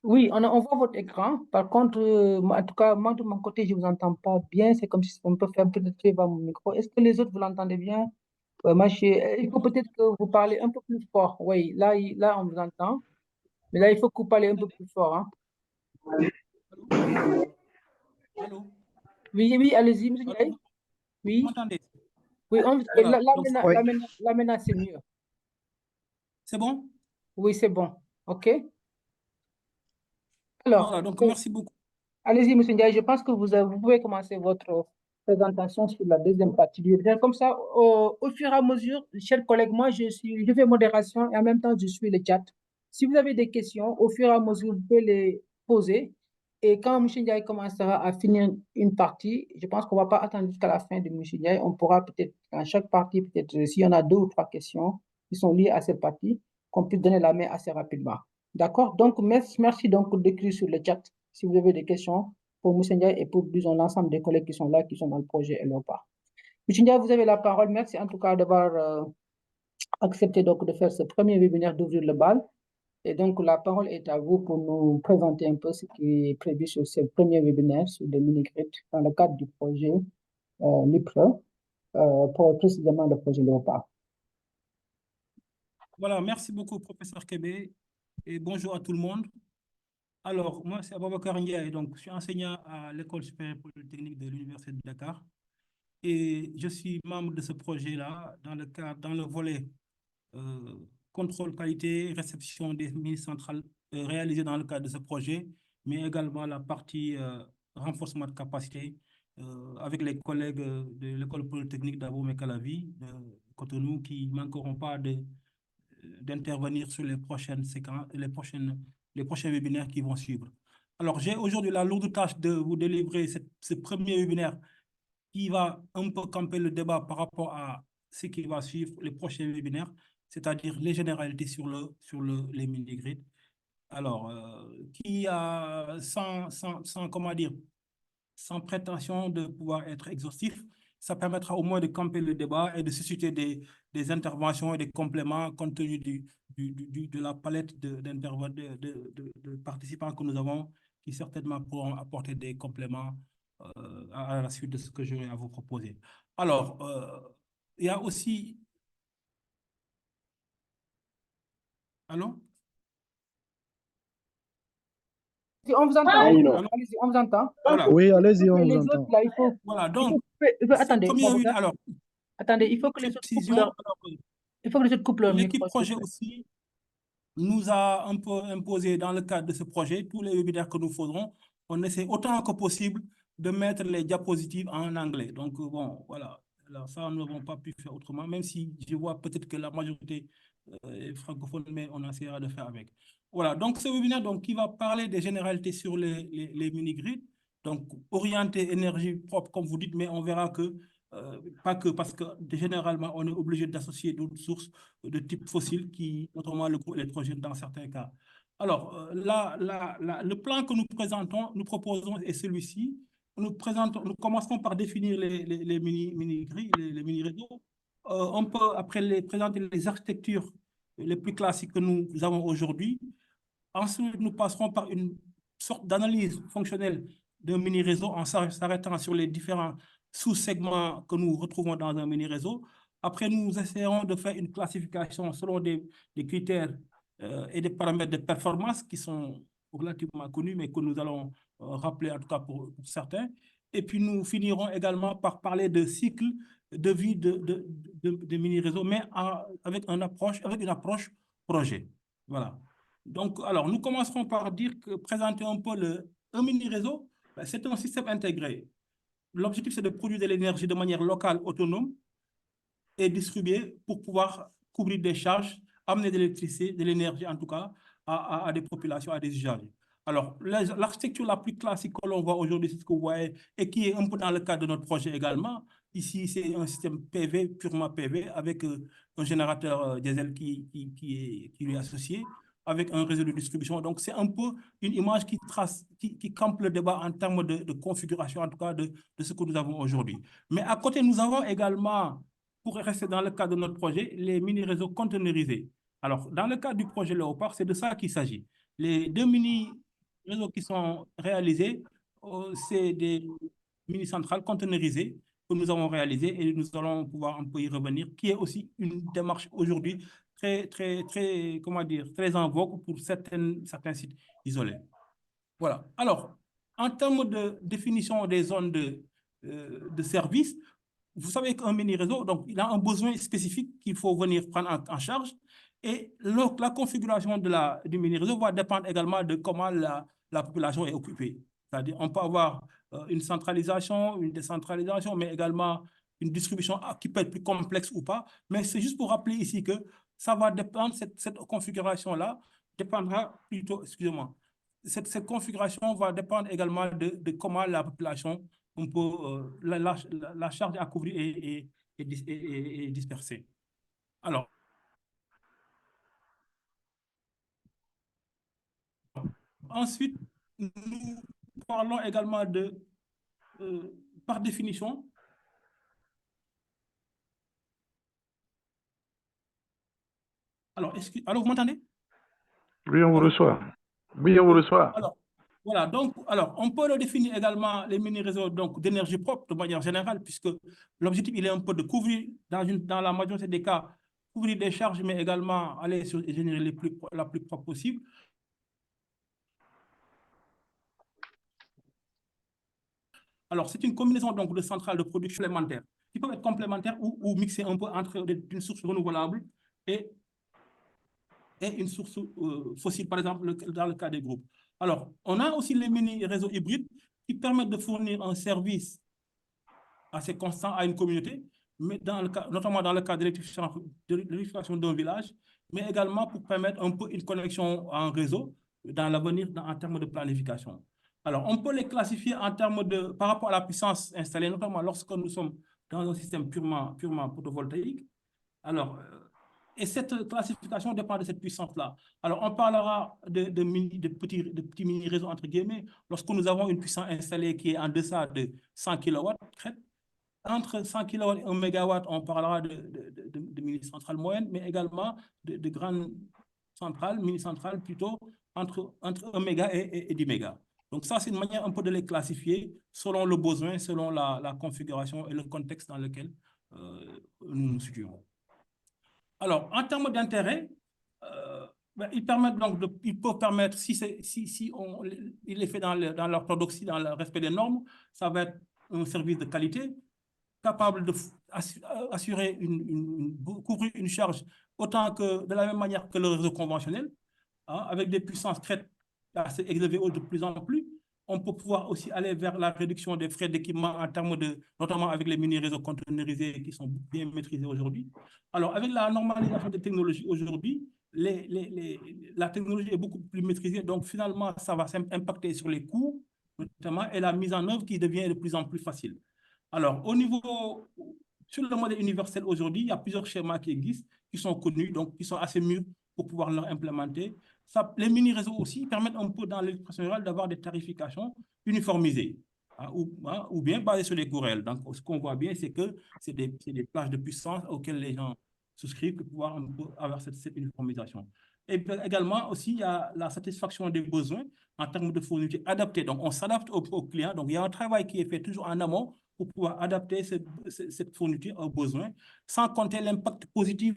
Oui, on voit votre écran. Par contre, en tout cas, moi, de mon côté, je ne vous entends pas bien. C'est comme si on peut faire un peu de travail vers mon micro. Est-ce que les autres, vous l'entendez bien? Moi, il faut peut-être que vous parlez un peu plus fort. Oui, là, on vous entend. Mais là, il faut que vous parlez un peu plus fort. Hein. Allô? Oui, oui, allez-y, monsieur Ndiaye. Oui. Vous m'entendez? Oui, Voilà. là, maintenant, c'est mieux. C'est bon? Oui, c'est bon. OK. Alors, Voilà, donc merci beaucoup. allez-y, monsieur Ndiaye. Je pense que vous pouvez commencer votre présentation sur la deuxième partie du webinaire. Comme ça, au fur et à mesure, chers collègues, moi, je fais modération et en même temps, je suis le chat. Si vous avez des questions, au fur et à mesure, vous pouvez les poser. Et quand M. Ndiaye commencera à finir une partie, je pense qu'on ne va pas attendre jusqu'à la fin de M. Ndiaye. On pourra peut-être, dans chaque partie, peut-être, s'il y en a 2 ou 3 questions qui sont liées à cette partie, qu'on puisse donner la main assez rapidement. D'accord? Donc, merci donc d'écrire sur le chat si vous avez des questions pour M. Ndiaye et pour, disons, l'ensemble des collègues qui sont là, qui sont dans le projet et leur part. M. Ndiaye, vous avez la parole. Merci en tout cas d'avoir accepté donc de faire ce premier webinaire d'ouvrir le bal. Et donc, la parole est à vous pour nous présenter un peu ce qui est prévu sur ce premier webinaire sur les mini-grids dans le cadre du projet LIPRE, pour précisément le projet Léopard. Voilà, merci beaucoup, professeur Kébé, et bonjour à tout le monde. Alors, moi, c'est Aboubacar Ndiaye, donc je suis enseignant à l'École supérieure polytechnique de l'Université de Dakar, et je suis membre de ce projet-là dans le volet euh, contrôle qualité, réception des mini centrales réalisées dans le cadre de ce projet, mais également la partie renforcement de capacité avec les collègues de l'École polytechnique d'Abomey-Calavi, de Cotonou, qui ne manqueront pas d'intervenir sur les prochaines séquences, les prochains webinaires qui vont suivre. Alors, j'ai aujourd'hui la lourde tâche de vous délivrer ce premier webinaire qui va un peu camper le débat par rapport à ce qui va suivre les prochains webinaires, c'est-à-dire les généralités sur les mini-grids. Alors, qui a, comment dire, sans prétention de pouvoir être exhaustif, ça permettra au moins de camper le débat et de susciter des interventions et des compléments compte tenu de la palette de participants que nous avons, qui certainement pourront apporter des compléments à la suite de ce que j'aurai à vous proposer. Alors, il y a aussi... Allô? Si on vous entend, allez-y, on vous entend. Voilà. Oui, allez-y, on les vous autres, entend. là, Voilà, donc, attendez, alors, attendez, il faut que les autres coupent leur, il faut que les autres coupent leur l'équipe micro. projet aussi nous a un peu imposé dans le cadre de ce projet, tous les webinaires que nous ferons, on essaie autant que possible de mettre les diapositives en anglais. Donc, bon, voilà. Alors, ça, nous n'avons pas pu faire autrement, même si je vois peut-être que la majorité est francophone, mais on essaiera de faire avec. Voilà, donc ce webinaire donc, qui va parler des généralités sur les mini-grids, donc orienté énergie propre, comme vous dites, mais on verra que, pas que, parce que généralement, on est obligé d'associer d'autres sources de type fossile, qui, notamment le groupe électrogène dans certains cas. Alors, le plan que nous proposons est celui-ci. Nous commencerons par définir les mini-grids, les mini-réseaux. On peut, après, présenter les architectures les plus classiques que nous avons aujourd'hui. Ensuite, nous passerons par une sorte d'analyse fonctionnelle d'un mini-réseau en s'arrêtant sur les différents sous-segments que nous retrouvons dans un mini-réseau. Après, nous essaierons de faire une classification selon des critères et des paramètres de performance qui sont relativement connus, mais que nous allons rappeler en tout cas pour certains. Et puis nous finirons également par parler de cycle de vie de mini-réseaux, mais avec une approche projet. Voilà. Donc, alors, nous commencerons par présenter un peu un mini-réseau. C'est un système intégré. L'objectif, c'est de produire de l'énergie de manière locale, autonome et distribuée pour pouvoir couvrir des charges, amener de l'électricité, de l'énergie en tout cas, à des populations, à des usagers. Alors, l'architecture la plus classique que l'on voit aujourd'hui, c'est ce que vous voyez, et qui est un peu dans le cadre de notre projet également. Ici, c'est un système PV, purement PV, avec un générateur diesel qui lui est associé, avec un réseau de distribution. Donc, c'est un peu une image qui campe le débat en termes de configuration, en tout cas, de ce que nous avons aujourd'hui. Mais à côté, nous avons également, pour rester dans le cadre de notre projet, les mini-réseaux conteneurisés. Alors, dans le cadre du projet Léopard, c'est de ça qu'il s'agit. Les deux mini-réseaux qui sont réalisés, c'est des mini-centrales conteneurisées que nous avons réalisées et nous allons pouvoir un peu y revenir, qui est aussi une démarche aujourd'hui très, comment dire, très en vogue pour certains sites isolés. Voilà. Alors, en termes de définition des zones de service, vous savez qu'un mini-réseau, donc, il a un besoin spécifique qu'il faut venir prendre en charge. Et la configuration du mini-réseau va dépendre également de comment la population est occupée. C'est-à-dire, on peut avoir une centralisation, une décentralisation, mais également une distribution qui peut être plus complexe ou pas. Mais c'est juste pour rappeler ici que ça va dépendre, cette configuration-là dépendra plutôt, excusez-moi, cette configuration va dépendre également de comment la population, on peut, la charge à couvrir est dispersée. Alors, ensuite, nous parlons également par définition, alors, vous m'entendez? Oui, on vous reçoit. Oui, on vous reçoit. Alors, voilà, donc, on peut le définir également, les mini-réseaux d'énergie propre de manière générale, puisque l'objectif, il est un peu de couvrir, dans la majorité des cas, couvrir des charges, mais également aller sur les générer la plus propre possible. Alors, c'est une combinaison donc de centrales de production complémentaires, qui peuvent être complémentaires ou mixer un peu entre une source renouvelable et une source fossile, par exemple, dans le cas des groupes. Alors, on a aussi les mini-réseaux hybrides qui permettent de fournir un service assez constant à une communauté, mais notamment dans le cas de l'électrification d'un village, mais également pour permettre un peu une connexion en réseau dans l'avenir en termes de planification. Alors, on peut les classifier par rapport à la puissance installée, notamment lorsque nous sommes dans un système purement photovoltaïque. Alors, et cette classification dépend de cette puissance-là. Alors, on parlera de petits mini-réseaux, entre guillemets, lorsque nous avons une puissance installée qui est en deçà de 100 kW. Entre 100 kW et 1 MW, on parlera de mini-centrales moyennes, mais également de grandes centrales, mini-centrales plutôt, entre 1 méga et 10 mégas. Donc ça, c'est une manière un peu de les classifier selon le besoin, selon la configuration et le contexte dans lequel nous nous situons. Alors, en termes d'intérêt, ils peuvent permettre, il est fait dans l'orthodoxie, dans le respect des normes, ça va être un service de qualité, capable d'assurer couvrir une charge autant que de la même manière que le réseau conventionnel, hein, avec des puissances assez élevées de plus en plus. On peut pouvoir aussi aller vers la réduction des frais d'équipement en termes notamment avec les mini-réseaux conteneurisés qui sont bien maîtrisés aujourd'hui. Alors, avec la normalisation des technologies aujourd'hui, la technologie est beaucoup plus maîtrisée, donc finalement, ça va impacter sur les coûts, notamment, et la mise en œuvre qui devient de plus en plus facile. Alors, sur le modèle universel aujourd'hui, il y a plusieurs schémas qui existent, qui sont connus, donc qui sont assez mûrs pour pouvoir leur implémenter. Les mini-réseaux aussi permettent un peu dans l'éducation rurale d'avoir des tarifications uniformisées, hein, ou bien basées sur les coûts réels. Donc, ce qu'on voit bien, c'est que c'est des plages de puissance auxquelles les gens souscrivent pour pouvoir un peu avoir cette uniformisation. Et également, aussi, il y a la satisfaction des besoins en termes de fourniture adaptée. Donc, on s'adapte aux clients. Donc, il y a un travail qui est fait toujours en amont pour pouvoir adapter cette fourniture aux besoins, sans compter l'impact positif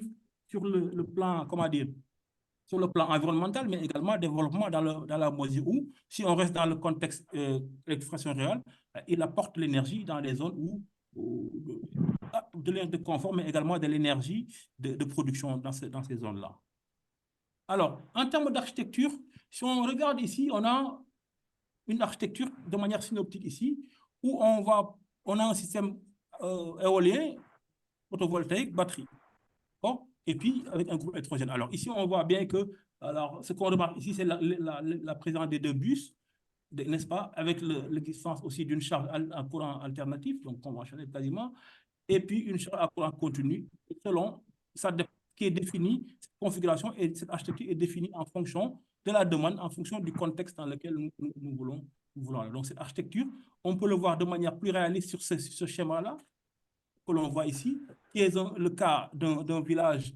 sur le plan, comment dire, sur le plan environnemental, mais également développement dans la mesure où, si on reste dans le contexte l'expression réelle, il apporte l'énergie dans les zones de l'énergie de confort, mais également de l'énergie de production dans ces zones-là. Alors, en termes d'architecture, si on regarde ici, on a une architecture de manière synoptique ici, où on a un système éolien, photovoltaïque, batterie. Bon, et puis avec un groupe électrogène. Alors ici, on voit bien que, alors ce qu'on remarque ici, c'est la présence des 2 bus, n'est-ce pas, avec l'existence aussi d'une charge à courant alternatif, donc conventionnel quasiment, et puis une charge à courant continu, selon ça qui est définie, cette configuration et cette architecture est définie en fonction de la demande, en fonction du contexte dans lequel nous voulons. Donc cette architecture, on peut le voir de manière plus réaliste sur ce schéma-là, que l'on voit ici, qui est le cas d'un village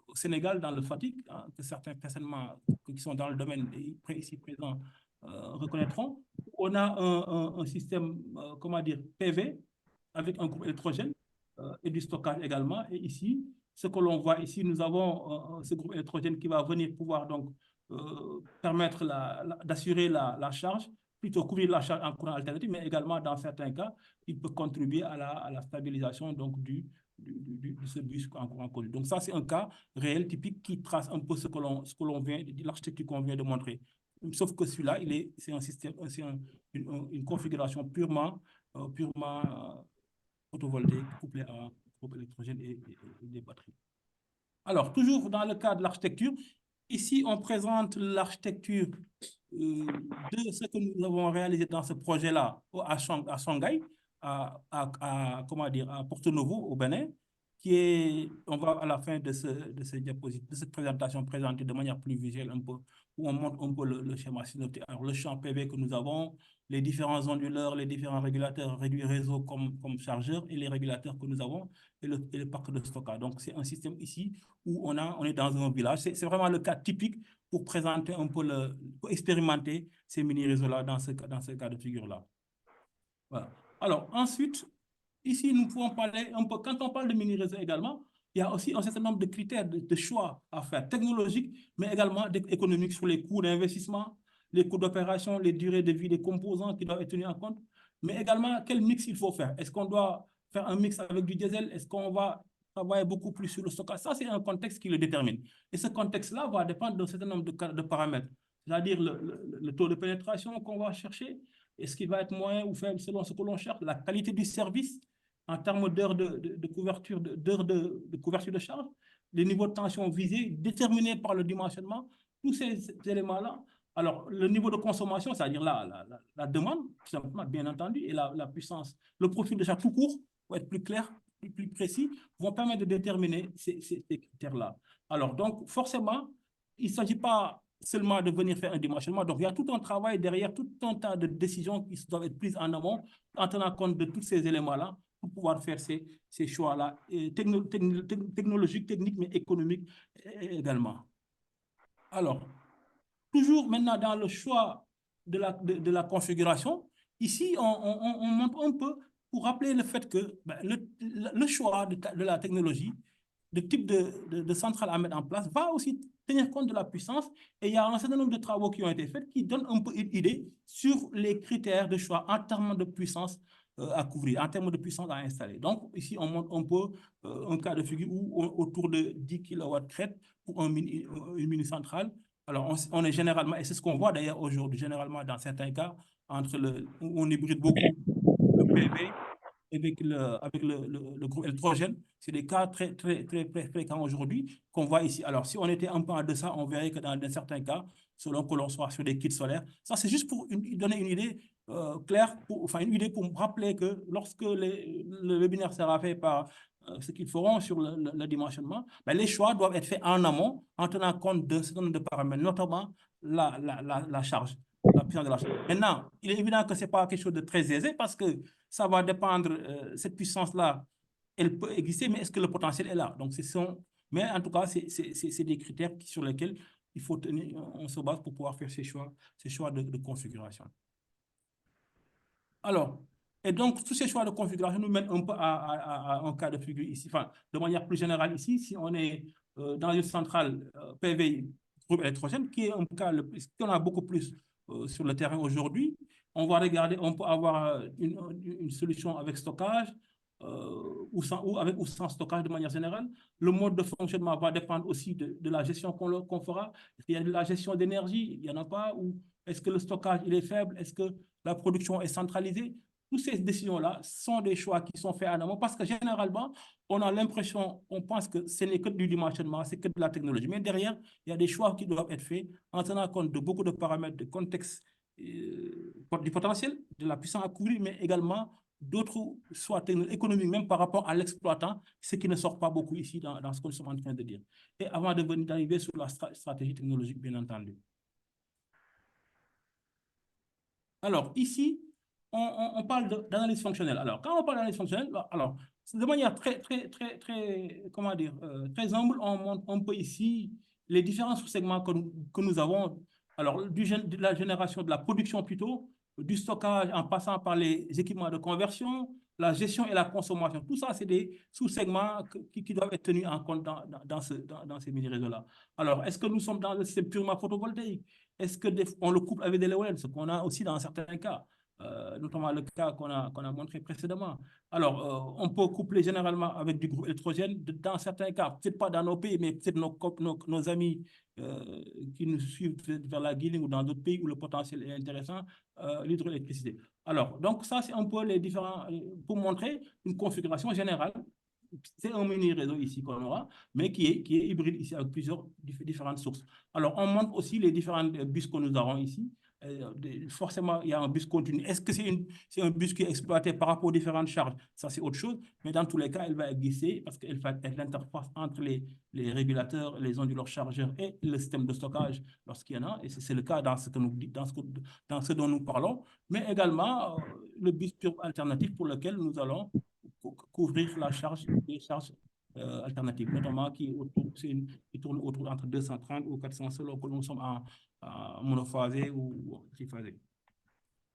au Sénégal, dans le Fatick, hein, que certains personnellement qui sont dans le domaine ici présents reconnaîtront. On a un système, comment dire, PV, avec un groupe électrogène et du stockage également. Et ici, ce que l'on voit ici, nous avons ce groupe électrogène qui va venir pouvoir donc permettre d'assurer la charge, plutôt couvrir la charge en courant alternatif, mais également dans certains cas, il peut contribuer à la stabilisation donc, de ce bus en courant continu. Donc ça, c'est un cas réel, typique, qui trace un peu ce que l'on vient, l'architecture qu'on vient de montrer. Sauf que celui-là, c'est un système, c'est une configuration purement photovoltaïque couplée à groupe électrogène et des batteries. Alors, toujours dans le cas de l'architecture, ici, on présente l'architecture de ce que nous avons réalisé dans ce projet-là à Shanghai, comment dire, à Porto Novo, au Bénin, qui est, on va à la fin de cette présentation présenter de manière plus visuelle un peu, où on montre un peu le schéma synoptique. Alors, le champ PV que nous avons, les différents onduleurs, les différents régulateurs réduits réseau comme chargeurs et les régulateurs que nous avons et le parc de stockage. Donc, c'est un système ici où on est dans un village. C'est vraiment le cas typique pour présenter un peu pour expérimenter ces mini-réseaux-là dans ce cas de figure-là. Voilà. Alors, ensuite, ici, nous pouvons parler un peu, quand on parle de mini-réseaux également, il y a aussi un certain nombre de critères de choix à faire, technologiques, mais également économiques sur les coûts d'investissement, les coûts d'opération, les durées de vie des composants qui doivent être tenus en compte, mais également quel mix il faut faire. Est-ce qu'on doit faire un mix avec du diesel? Est-ce qu'on va travailler beaucoup plus sur le stockage? Ça, c'est un contexte qui le détermine. Et ce contexte-là va dépendre d'un certain nombre de paramètres, c'est-à-dire le taux de pénétration qu'on va chercher, est-ce qu'il va être moyen ou faible selon ce que l'on cherche, la qualité du service en termes d'heures de couverture, de couverture de charge, les niveaux de tension visés, déterminés par le dimensionnement, tous ces éléments-là. Alors, le niveau de consommation, c'est-à-dire la demande, tout simplement, bien entendu, et la puissance, le profil de charge tout court, pour être plus clair, plus précis, vont permettre de déterminer ces critères-là. Alors, donc, forcément, il ne s'agit pas seulement de venir faire un dimensionnement. Donc, il y a tout un travail derrière, tout un tas de décisions qui doivent être prises en amont, en tenant compte de tous ces éléments-là, pour pouvoir faire ces choix-là, technologiques, techniques, mais économiques également. Alors, toujours maintenant dans le choix de la configuration, ici, on montre un peu pour rappeler le fait que le choix de la technologie, de type de centrale à mettre en place, va aussi tenir compte de la puissance. Et il y a un certain nombre de travaux qui ont été faits qui donnent un peu une idée sur les critères de choix en termes de puissance à couvrir, en termes de puissance à installer. Donc, ici, on montre un peu un cas de figure où autour de 10 kW crête pour une mini-centrale. Alors, on est généralement, et c'est ce qu'on voit d'ailleurs aujourd'hui, généralement dans certains cas, on hybride beaucoup le PV avec le groupe électrogène. C'est des cas très, très, très, très fréquents aujourd'hui qu'on voit ici. Alors, si on était un peu en deçà, on verrait que dans certains cas, selon que l'on soit sur des kits solaires, ça c'est juste pour donner une idée claire, une idée pour rappeler que lorsque le webinaire sera fait par ce qu'ils feront sur le dimensionnement, les choix doivent être faits en amont en tenant compte d'un certain nombre de paramètres, notamment la charge, la puissance de la charge. Maintenant, il est évident que ce n'est pas quelque chose de très aisé parce que ça va dépendre, cette puissance-là, elle peut exister, mais est-ce que le potentiel est là? Donc, mais en tout cas, c'est des critères sur lesquels il faut on se base pour pouvoir faire ces choix de configuration. Alors, et donc, tous ces choix de configuration nous mènent un peu à un cas de figure ici. Enfin, de manière plus générale ici, si on est dans une centrale PV groupe électrogène, qui est un cas qu'on a beaucoup plus sur le terrain aujourd'hui. On va regarder, on peut avoir une solution avec stockage ou avec ou sans stockage de manière générale. Le mode de fonctionnement va dépendre aussi de la gestion qu'on fera. Il y a de la gestion d'énergie, il n'y en a pas, ou est-ce que le stockage il est faible, est-ce que la production est centralisée? Toutes ces décisions-là sont des choix qui sont faits en amont parce que généralement, on a l'impression, on pense que ce n'est que du dimensionnement, c'est que de la technologie. Mais derrière, il y a des choix qui doivent être faits en tenant compte de beaucoup de paramètres, de contexte, du potentiel, de la puissance à couvrir, mais également d'autres choix économiques, même par rapport à l'exploitant, ce qui ne sort pas beaucoup ici dans ce que nous sommes en train de dire. Et avant d'arriver sur la stratégie technologique, bien entendu. Alors, ici, on parle d'analyse fonctionnelle. Alors, quand on parle d'analyse fonctionnelle, alors, de manière comment dire, très humble, on montre un peu ici les différents sous-segments que nous avons. Alors, de la génération, de la production plutôt, du stockage en passant par les équipements de conversion, la gestion et la consommation. Tout ça, c'est des sous-segments qui doivent être tenus en compte dans ces mini-réseaux-là. Alors, est-ce que nous sommes dans le système purement photovoltaïque? Est-ce qu'on le couple avec des l'éoliennes, ce qu'on a aussi dans certains cas, notamment le cas qu'on a montré précédemment. Alors, on peut coupler généralement avec du groupe électrogène dans certains cas, peut-être pas dans nos pays, mais peut-être nos amis qui nous suivent vers la Guinée ou dans d'autres pays où le potentiel est intéressant, l'hydroélectricité. Alors, donc ça, c'est un peu les différents, pour montrer une configuration générale. C'est un mini-réseau ici qu'on aura, mais qui est hybride ici avec plusieurs différentes sources. Alors, on montre aussi les différents bus que nous avons ici. Forcément, il y a un bus continu. Est-ce que c'est un bus qui est exploité par rapport aux différentes charges? Ça, c'est autre chose. Mais dans tous les cas, elle va exister parce qu'elle fait l'interface entre les régulateurs, les onduleurs chargeurs et le système de stockage lorsqu'il y en a. Et c'est le cas dans ce dont nous parlons. Mais également, le bus pur alternatif pour lequel nous allons couvrir les charges alternatives, notamment qui tourne autour entre 230 ou 400 selon que nous sommes en monophasé ou triphasé.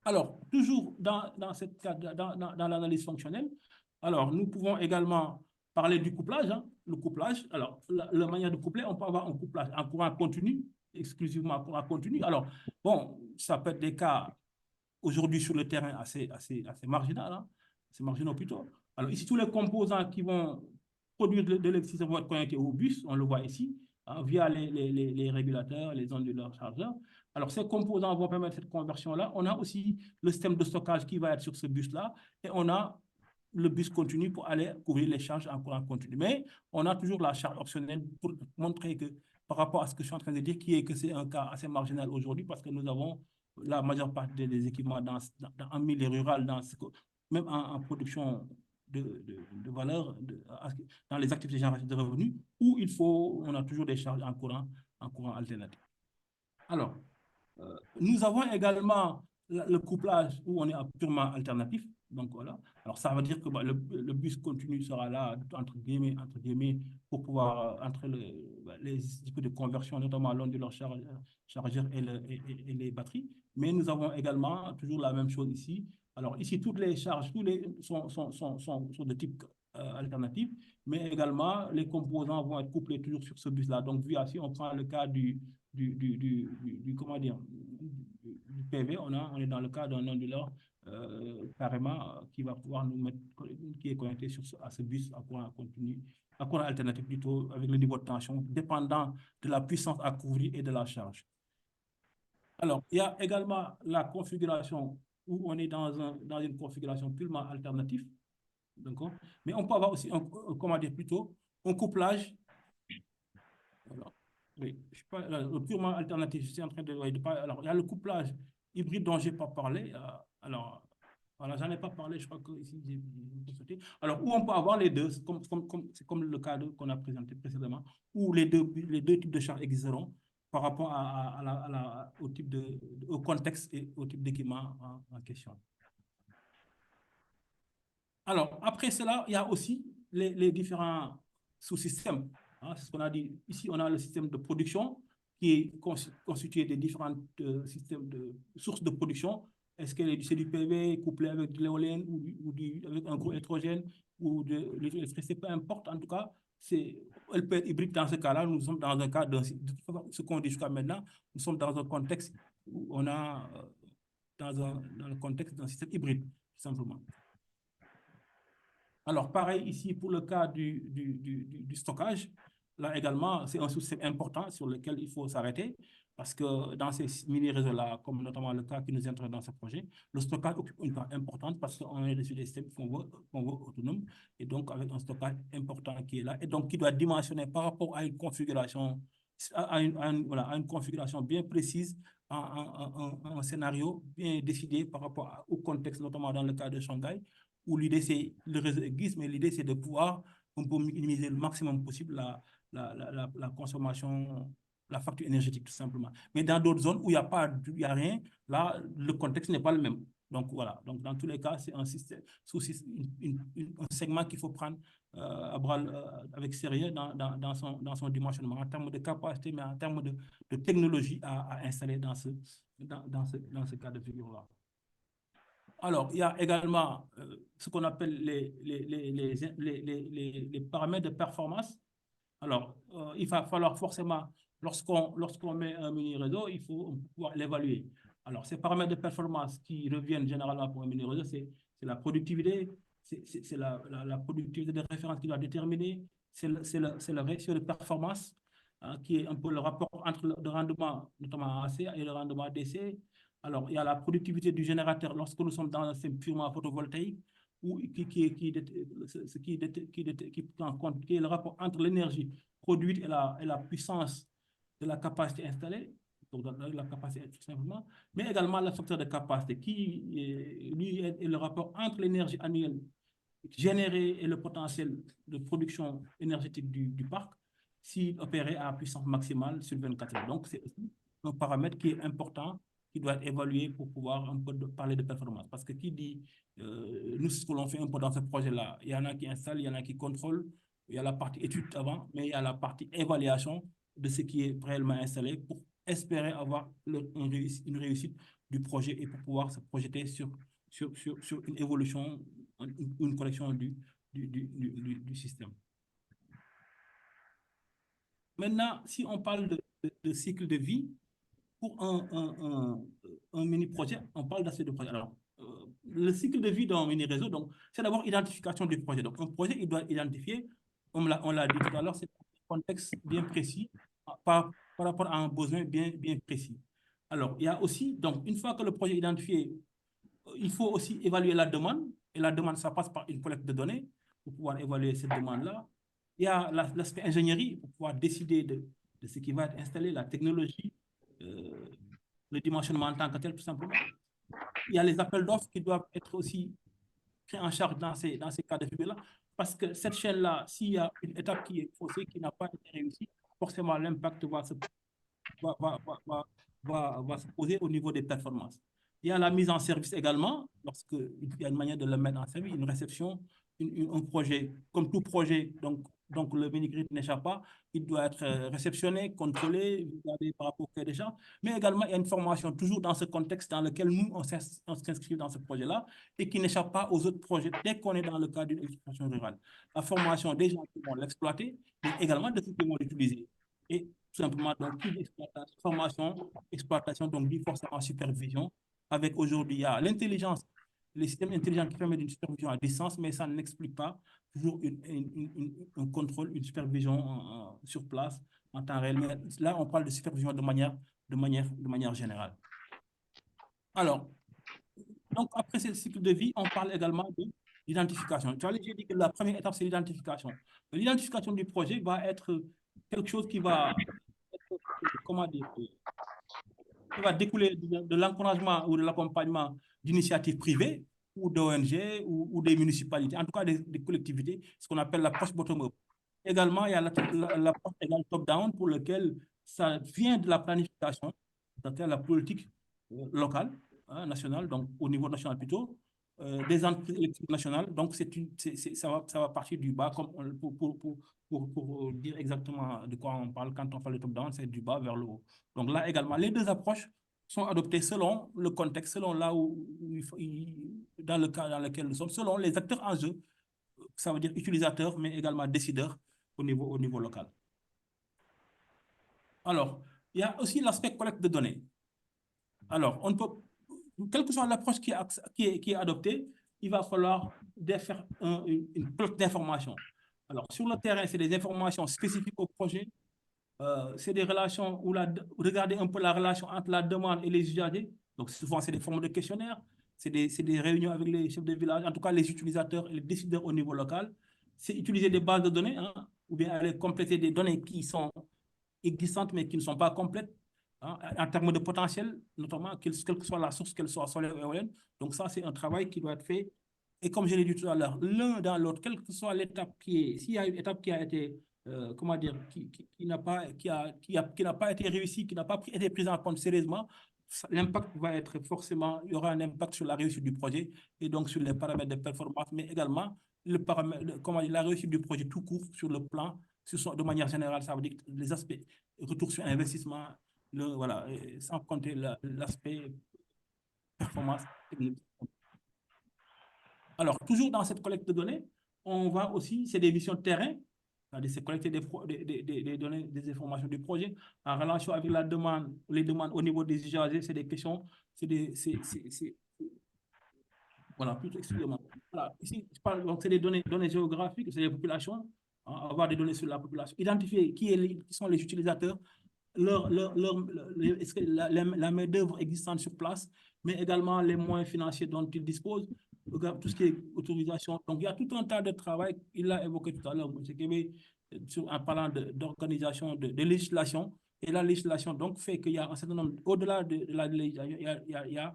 Alors, toujours dans l'analyse fonctionnelle, alors nous pouvons également parler du couplage. Hein. Le couplage, alors la manière de coupler, on peut avoir un couplage en courant continu, exclusivement en courant continu. Alors, bon, ça peut être des cas aujourd'hui sur le terrain assez marginal, hein, assez marginaux plutôt. Alors ici, tous les composants qui vont produire de l'électricité vont être connectés au bus, on le voit ici, hein, via les régulateurs, les onduleurs chargeurs. Alors ces composants vont permettre cette conversion-là. On a aussi le système de stockage qui va être sur ce bus-là et on a le bus continu pour aller couvrir les charges en courant continu. Mais on a toujours la charge optionnelle pour montrer que par rapport à ce que je suis en train de dire, qui est que c'est un cas assez marginal aujourd'hui parce que nous avons la majeure partie des équipements en milieu rural, même en production de valeur, dans les activités génératrices de revenus, où on a toujours des charges en courant alternatif. Alors, nous avons également le couplage où on est purement alternatif. Donc voilà. Alors ça veut dire que le bus continu sera là, entre guillemets, pour pouvoir, entre les types de conversion, notamment l'onduleur chargeur et les batteries. Mais nous avons également toujours la même chose ici. Alors ici, toutes les charges sont de type alternatif, mais également les composants vont être couplés toujours sur ce bus-là. Donc, vu ici, on prend le cas comment dire, du PV, on est dans le cas d'un onduleur carrément qui va pouvoir nous mettre, qui est connecté à ce bus à courant continu, à courant alternatif plutôt, avec le niveau de tension, dépendant de la puissance à couvrir et de la charge. Alors, il y a également la configuration où on est dans une configuration purement alternative. Mais on peut avoir aussi, comment dire plutôt, un couplage. Alors, oui, je suis pas, le purement alternatif, je suis en train de parler. Alors, il y a le couplage hybride dont je n'ai pas parlé. Alors, voilà, j'en ai pas parlé, je crois que ici, j'ai sauté. Alors, où on peut avoir les deux, c'est comme le cas qu'on a présenté précédemment, où les deux types de charges existeront par rapport au contexte et au type d'équipement en question. Alors, après cela, il y a aussi les différents sous-systèmes. Hein, c'est ce qu'on a dit. Ici, on a le système de production qui est constitué des différents systèmes de sources de production. Est-ce que c'est du PV couplé avec de l'éolienne ou avec un gros électrogène ou de l'électricité, peu importe. En tout cas, elle peut être hybride dans ce cas-là. Nous sommes dans un cas de ce qu'on dit jusqu'à maintenant, nous sommes dans un contexte où on a, dans le contexte d'un système hybride, tout simplement. Alors, pareil ici pour le cas du stockage. Là également, c'est un souci important sur lequel il faut s'arrêter parce que dans ces mini-réseaux-là, comme notamment le cas qui nous intéresse dans ce projet, le stockage occupe une part importante parce qu'on est sur des systèmes qu'on veut autonomes et donc avec un stockage important qui est là et donc qui doit dimensionner par rapport à une configuration, voilà, à une configuration bien précise, un scénario bien décidé par rapport au contexte, notamment dans le cas de Shanghai, où l'idée c'est, le réseau existe, mais l'idée c'est de pouvoir minimiser le maximum possible la consommation, la facture énergétique tout simplement. Mais dans d'autres zones où il n'y a rien, là, le contexte n'est pas le même. Donc voilà, donc dans tous les cas, c'est un système, un segment qu'il faut prendre à bras, avec sérieux dans son dimensionnement en termes de capacité, mais en termes de technologie à installer dans ce cas de figure-là. Alors, il y a également ce qu'on appelle les paramètres de performance. Alors, il va falloir forcément, lorsqu'on met un mini-réseau, il faut pouvoir l'évaluer. Alors, ces paramètres de performance qui reviennent généralement pour un mini-réseau, c'est la productivité, c'est la productivité de référence qui doit déterminer, c'est le ratio de performance, qui est un peu le rapport entre le rendement, notamment AC, et le rendement DC. Alors, il y a la productivité du générateur lorsque nous sommes dans un système purement photovoltaïque, qui prend en compte le rapport entre l'énergie produite et la puissance de la capacité installée, donc la capacité tout simplement, mais également le facteur de capacité qui, lui, est le rapport entre l'énergie annuelle générée et le potentiel de production énergétique du parc, s'il opérait à puissance maximale sur 24 heures. Donc, c'est un paramètre qui est important, qui doit être évalué pour pouvoir un peu parler de performance. Parce que qui dit, nous, ce que l'on fait un peu dans ce projet-là, il y en a qui installent, il y en a qui contrôlent, il y a la partie étude avant, mais il y a la partie évaluation de ce qui est réellement installé pour espérer avoir une réussite du projet et pour pouvoir se projeter sur une évolution, une correction du système. Maintenant, si on parle de cycle de vie, pour un mini-projet, on parle d'assez de projet. Alors, le cycle de vie d'un mini-réseau, donc, c'est d'abord identification du projet. Donc, un projet, il doit identifier, on l'a dit tout à l'heure, c'est un contexte bien précis par rapport à un besoin bien précis. Alors, il y a aussi, donc, une fois que le projet est identifié, il faut aussi évaluer la demande. Et la demande, ça passe par une collecte de données pour pouvoir évaluer cette demande-là. Il y a l'aspect ingénierie pour pouvoir décider de ce qui va être installé, la technologie, le dimensionnement en tant que tel, tout simplement. Il y a les appels d'offres qui doivent être aussi pris en charge dans ces cas de figure-là, parce que cette chaîne-là, s'il y a une étape qui est faussée, qui n'a pas été réussie, forcément l'impact va se poser au niveau des performances. Il y a la mise en service également, lorsqu'il y a une manière de le mettre en service, une réception, un projet, comme tout projet, donc le mini-grid n'échappe pas, il doit être réceptionné, contrôlé, regardé par rapport au cas des gens, mais également il y a une formation toujours dans ce contexte dans lequel nous, on s'inscrit dans ce projet-là et qui n'échappe pas aux autres projets dès qu'on est dans le cadre d'une exploitation rurale. La formation des gens qui vont l'exploiter, mais également de ceux qui vont l'utiliser. Et tout simplement, donc, qui dit formation, exploitation, donc dit forcément supervision, avec aujourd'hui, il y a l'intelligence, les systèmes intelligents qui permettent une supervision à distance, mais ça n'explique pas toujours un contrôle, une supervision sur place en temps réel. Mais là, on parle de supervision de manière générale. Alors, donc après ce cycle de vie, on parle également de l'identification. Tu vois, j'ai dit que la première étape, c'est l'identification. L'identification du projet va être quelque chose qui va être, comment dire, qui va découler de l'encouragement ou de l'accompagnement d'initiatives privées ou d'ONG ou des municipalités, en tout cas des collectivités, ce qu'on appelle l'approche bottom-up. Également, il y a l'approche top-down pour laquelle ça vient de la planification, c'est-à-dire la politique locale, nationale, donc au niveau national plutôt, des entreprises électriques nationales. Donc, ça va partir du bas comme pour dire exactement de quoi on parle quand on parle de top-down, c'est du bas vers le haut. Donc là également, les deux approches sont adoptées selon le contexte, selon là où dans le cas dans lequel nous sommes, selon les acteurs en jeu, ça veut dire utilisateurs, mais également décideurs au niveau local. Alors, il y a aussi l'aspect collecte de données. Alors, on peut, quelle que soit l'approche qui est adoptée, il va falloir faire une collecte d'informations. Alors, sur le terrain, c'est des informations spécifiques au projet. C'est des relations où regardez un peu la relation entre la demande et les usagers. Donc, souvent, c'est des formes de questionnaires, c'est des réunions avec les chefs de village, en tout cas les utilisateurs et les décideurs au niveau local. C'est utiliser des bases de données, hein, ou bien aller compléter des données qui sont existantes mais qui ne sont pas complètes, hein, en termes de potentiel, notamment, quelle que soit la source, qu'elle soit solaire ou éolienne. Donc, ça, c'est un travail qui doit être fait. Et comme je l'ai dit tout à l'heure, l'un dans l'autre, quelle que soit l'étape s'il y a une étape qui a été comment dire, qui n'a pas été réussi, qui n'a pas été prise en compte sérieusement, l'impact va être forcément, il y aura un impact sur la réussite du projet et donc sur les paramètres de performance, mais également la réussite du projet tout court sur le plan, de manière générale, ça veut dire les aspects retour sur investissement, voilà, sans compter l'aspect performance technique. Alors, toujours dans cette collecte de données, on va aussi, c'est des missions de terrain, c'est collecter des données, des informations du projet en relation avec la demande, les demandes au niveau des usagers, c'est des questions, voilà, plutôt, excusez-moi. Voilà, ici, je parle, donc c'est des données géographiques, c'est les populations, hein, avoir des données sur la population, identifier qui sont les utilisateurs, est-ce que la main-d'œuvre existante sur place, mais également les moyens financiers dont ils disposent, tout ce qui est autorisation. Donc, il y a tout un tas de travail, il l'a évoqué tout à l'heure, M. Kébé, en parlant d'organisation, de législation. Et la législation, donc, fait qu'il y a un certain nombre, au-delà de la législation,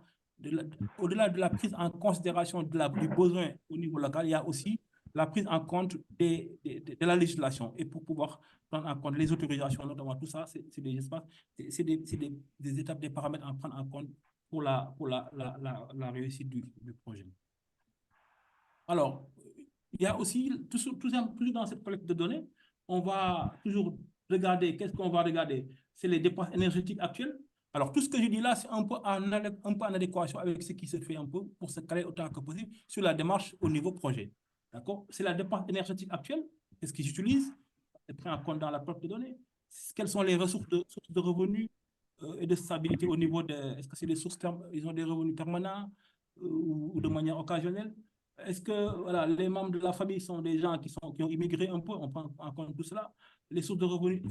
au-delà de la prise en considération du besoin au niveau local, il y a aussi la prise en compte de la législation. Et pour pouvoir prendre en compte les autorisations, notamment tout ça, c'est des espaces, c'est des étapes, des paramètres à prendre en compte pour la réussite du projet. Alors, il y a aussi, toujours dans cette collecte de données, on va toujours regarder, qu'est-ce qu'on va regarder? C'est les dépenses énergétiques actuelles. Alors, tout ce que je dis là, c'est un peu en adéquation avec ce qui se fait un peu pour se caler autant que possible sur la démarche au niveau projet. D'accord? C'est la dépense énergétique actuelle, qu'est-ce qu'ils utilisent, c'est pris en compte dans la collecte de données. Quelles sont les sources de revenus et de stabilité au niveau est-ce que c'est des sources, ils ont des revenus permanents ou de manière occasionnelle? Est-ce que voilà, les membres de la famille sont des gens qui ont immigré un peu? On prend en compte tout cela. Les sources de revenus.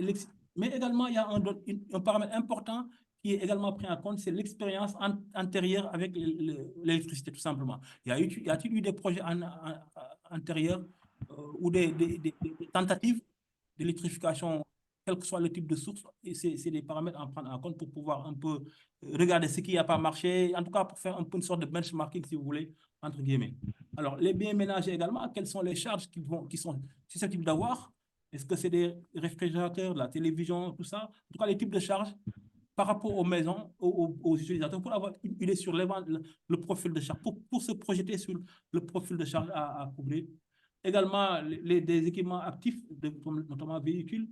Mais également, il y a un paramètre important qui est également pris en compte, c'est l'expérience antérieure avec l'électricité, tout simplement. Y a-t-il eu des projets antérieurs ou des tentatives d'électrification, quel que soit le type de source? Et c'est des paramètres à prendre en compte pour pouvoir un peu regarder ce qui n'a pas marché, en tout cas pour faire un peu une sorte de benchmarking, si vous voulez, entre guillemets. Alors, les biens ménagers également, quelles sont les charges qui sont susceptibles d'avoir? Est-ce que c'est des réfrigérateurs, la télévision, tout ça? En tout cas, les types de charges par rapport aux maisons, aux utilisateurs, pour avoir une idée sur le profil de charge, pour se projeter sur le profil de charge à couvrir. Également, des équipements actifs, notamment véhicules.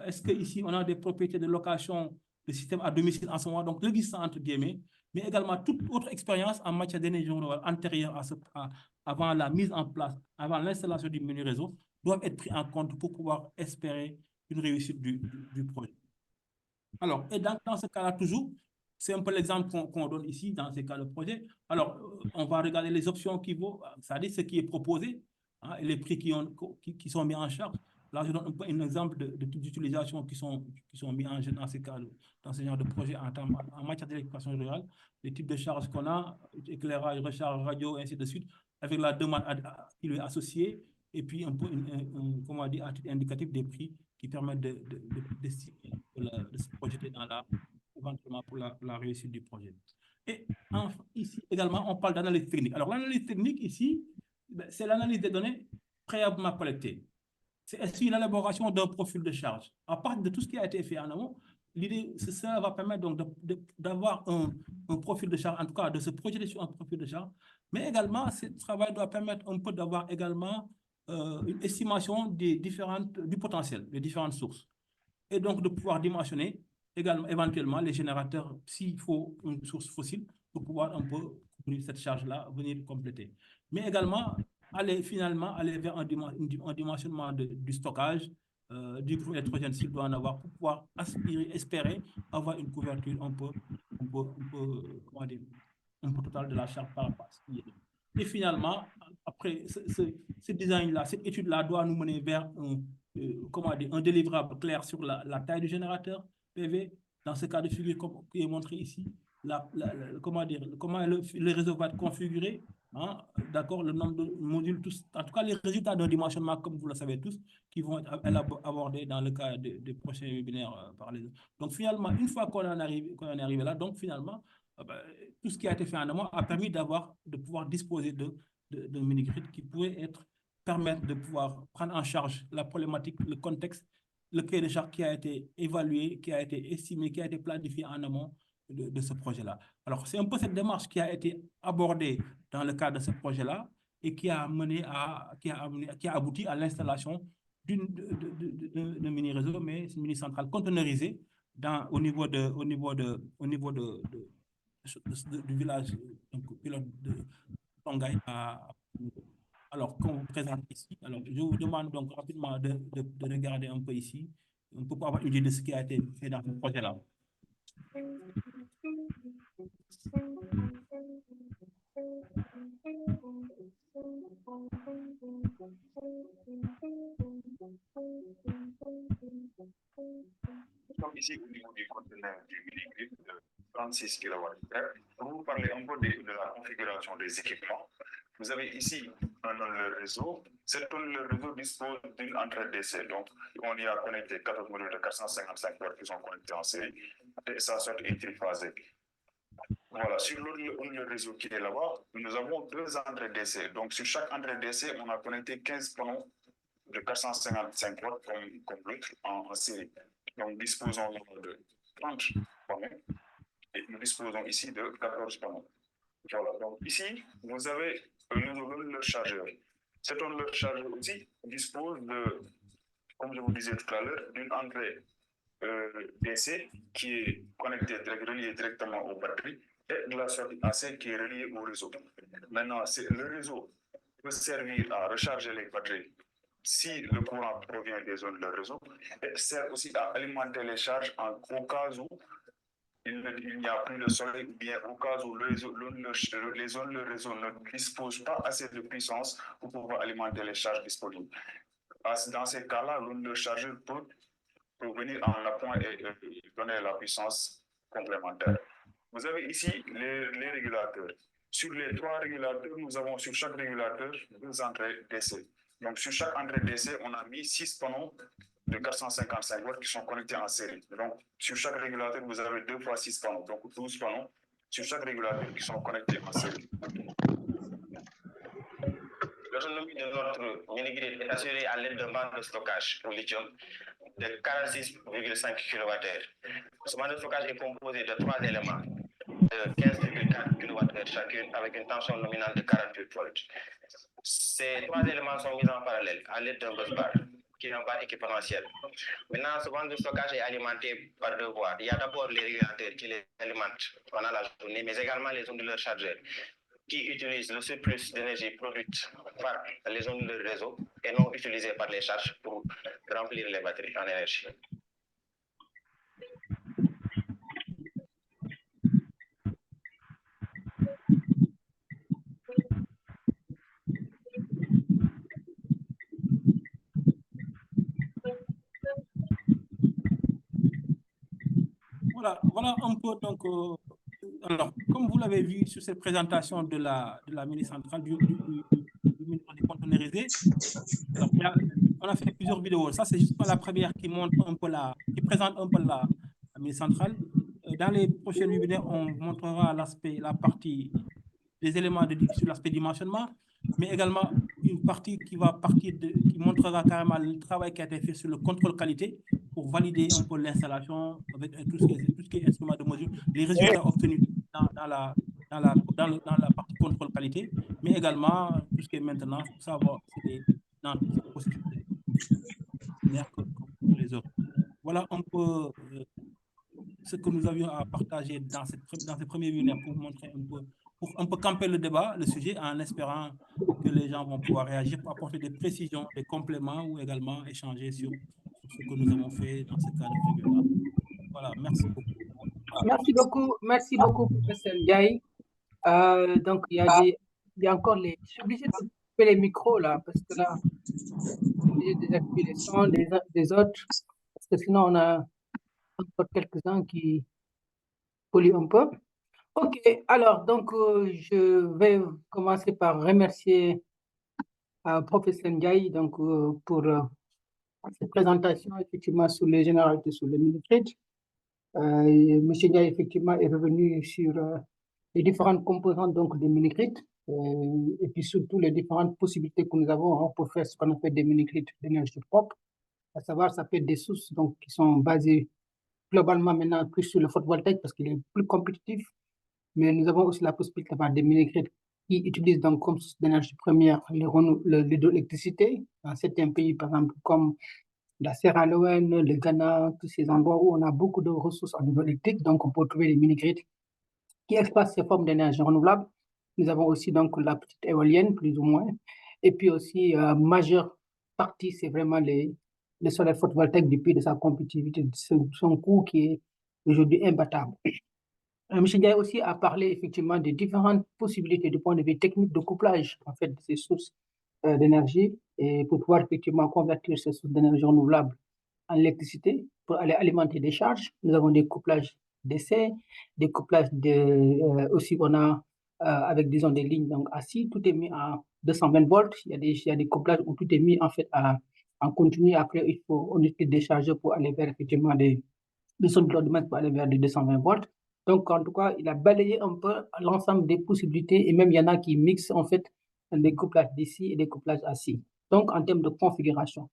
Est-ce qu'ici, on a des propriétés de location de système à domicile en ce moment, donc l'existant entre guillemets, mais également toute autre expérience en matière d'énergie antérieure avant la mise en place, avant l'installation du menu réseau, doivent être pris en compte pour pouvoir espérer une réussite du projet. Alors, et dans ce cas-là, toujours, c'est un peu l'exemple qu'on donne ici dans ces cas de projet. Alors, on va regarder les options qui vaut, c'est-à-dire ce qui est proposé, hein, et les prix qui sont mis en charge. Là, je donne un exemple de types d'utilisation qui sont mis en jeu dans ces cas, dans ce genre de projet en matière d'électrification rurale, les types de charges qu'on a, éclairage, recharge, radio, ainsi de suite, avec la demande qui lui est associée, et puis un peu, comment dire, à titre indicatif des prix qui permettent de se projeter éventuellement pour la réussite du projet. Et enfin, ici également, on parle d'analyse technique. Alors, l'analyse technique ici, c'est l'analyse des données préalablement collectées. C'est ainsi l'élaboration d'un profil de charge. À partir de tout ce qui a été fait en amont, l'idée, ça va permettre donc d'avoir un profil de charge, en tout cas de se projeter sur un profil de charge, mais également, ce travail doit permettre un peu d'avoir également une estimation du potentiel des différentes sources. Et donc de pouvoir dimensionner également, éventuellement les générateurs, s'il faut une source fossile, pour pouvoir un peu couvrir cette charge-là, venir compléter. Mais également, finalement aller vers un dimensionnement du stockage du groupe électrogène s'il doit en avoir pour pouvoir espérer avoir une couverture un peu comment dire, un peu totale de la charge par rapport à ce qui est. Et finalement, après ce design-là, cette étude-là doit nous mener vers comment dire, un délivrable clair sur la taille du générateur PV. Dans ce cas de figure qui est montré ici, comment dire, comment le réseau va être configuré, hein, d'accord, le nombre de modules, en tout cas les résultats d'un dimensionnement, comme vous le savez tous, qui vont être abordés dans le cas des prochains webinaires par les autres. Donc finalement, une fois qu'on est arrivé là, donc finalement, tout ce qui a été fait en amont a permis de pouvoir disposer d'un mini-grid qui pourrait permettre de pouvoir prendre en charge la problématique, le contexte, le cahier de charge qui a été évalué, qui a été estimé, qui a été planifié en amont de ce projet-là. Alors, c'est un peu cette démarche qui a été abordée dans le cadre de ce projet-là et qui a abouti à l'installation d'un mini-réseau, mais c'est une mini-centrale conteneurisée au niveau du village pilote de Tongaï. Alors, qu'on vous présente ici. Alors, je vous demande donc rapidement de regarder un peu ici, un peu pour avoir une idée de ce qui a été fait dans ce projet-là. Donc ici, au niveau du conteneur du mini-grid de 36 kWh, pour vous parler un peu de la configuration des équipements, vous avez ici un tunnel réseau. Ce tunnel réseau dispose d'une entrée DC. Donc, on y a connecté 14 modules de 455 watts qui sont connectés en série et ça sort est triphasé. Voilà, sur le réseau qui est là-bas, nous avons deux entrées DC. Donc, sur chaque entrée DC, on a connecté 15 panneaux de 455 watts comme l'autre en série. Donc, nous disposons de 30 panneaux et nous disposons ici de 14 panneaux. Voilà, donc ici, vous avez le chargeur. Cet onde chargeur aussi dispose de, comme je vous disais tout à l'heure, d'une entrée DC qui est connectée, reliée directement aux batteries et de la sortie AC qui est reliée au réseau. Maintenant, le réseau peut servir à recharger les batteries si le courant provient des zones de réseau et sert aussi à alimenter les charges au cas où il n'y a plus de soleil ou bien au cas où les zones de réseau ne disposent pas assez de puissance pour pouvoir alimenter les charges disponibles. Dans ces cas-là, le chargeur peut venir en appoint et donner la puissance complémentaire. Vous avez ici les régulateurs. Sur les trois régulateurs, nous avons sur chaque régulateur deux entrées DC. Donc sur chaque entrée DC, on a mis 6 panneaux de 455 watts qui sont connectés en série. Donc sur chaque régulateur, vous avez 2 fois 6 panneaux, donc 12 panneaux sur chaque régulateur qui sont connectés en série. L'autonomie de notre mini-grid est assurée à l'aide d'un banc de stockage au lithium de 46,5 kWh. Ce banc de stockage est composé de 3 éléments de 15,4 kWh chacune avec une tension nominale de 48 volts. Ces 3 éléments sont mis en parallèle à l'aide d'un busbar qui est un bar équipementiel. Maintenant, ce banc de stockage est alimenté par deux voies. Il y a d'abord les régulateurs qui les alimentent pendant la journée, mais également les onduleurs chargeurs qui utilisent le surplus d'énergie produite par les onduleurs réseau et non utilisés par les charges pour remplir les batteries en énergie. Voilà un peu donc. Alors, comme vous l'avez vu sur cette présentation de la mini-centrale du mini-grid conteneurisé, on a fait plusieurs vidéos. Ça, c'est juste la première qui montre un peu qui présente un peu la mini-centrale. Dans les prochaines webinaires, on montrera la partie des éléments sur l'aspect dimensionnement, mais également une partie qui montrera carrément le travail qui a été fait sur le contrôle qualité pour valider un peu l'installation avec tout ce qui est instrument de mesure, les résultats obtenus dans la partie contrôle qualité, mais également tout ce qui est maintenance, pour savoir si dans tout ce processus comme les autres. Voilà un peu ce que nous avions à partager dans ces premiers webinaires pour montrer pour un peu camper le débat, le sujet, en espérant que les gens vont pouvoir réagir pour apporter des précisions, des compléments ou également échanger sur sur ce que nous avons fait dans ce cas de figure-là. Voilà, merci beaucoup. Merci beaucoup, professeur Ndiaye. Donc, il y a encore les. Je suis obligé de couper les micros là, parce que là, je suis obligé de désactiver les sons des autres, parce que sinon, on a encore quelques-uns qui polluent un peu. Ok, alors, donc, je vais commencer par remercier professeur Ndiaye donc, pour cette présentation, effectivement, sur les généralités sur les mini-grids. Monsieur Ndiaye, effectivement, est revenu sur les différentes composantes donc, des mini-grids et puis surtout les différentes possibilités que nous avons hein, pour faire ce qu'on appelle des mini-grids d'énergie propre, à savoir, ça peut être des sources donc, qui sont basées globalement maintenant plus sur le photovoltaïque parce qu'il est plus compétitif, mais nous avons aussi la possibilité d'avoir des mini-grids qui utilisent donc comme source d'énergie première l'hydroélectricité dans certains pays, par exemple, comme la Sierra Leone, le Ghana, tous ces endroits où on a beaucoup de ressources en niveau électrique, donc on peut trouver des mini-grids qui exploitent ces formes d'énergie renouvelable. Nous avons aussi donc la petite éolienne, plus ou moins, et puis aussi, majeure partie, c'est vraiment le solaire photovoltaïque depuis de sa compétitivité, de son coût qui est aujourd'hui imbattable. M. Ndiaye aussi a parlé effectivement des différentes possibilités du point de vue technique de couplage en fait, de ces sources d'énergie et pour pouvoir effectivement convertir ces sources d'énergie renouvelable en électricité pour aller alimenter des charges. Nous avons des couplages d'essai, des couplages aussi on a avec disons des lignes donc assis, tout est mis à 220 volts. Il y a des couplages où tout est mis en fait en continu. Après, on utilise des chargeurs pour aller vers effectivement des zones de loading pour aller vers des 220 volts. Donc, en tout cas, il a balayé un peu l'ensemble des possibilités et même il y en a qui mixent en fait des couplages d'ici et des couplages assis. Donc, en termes de configuration.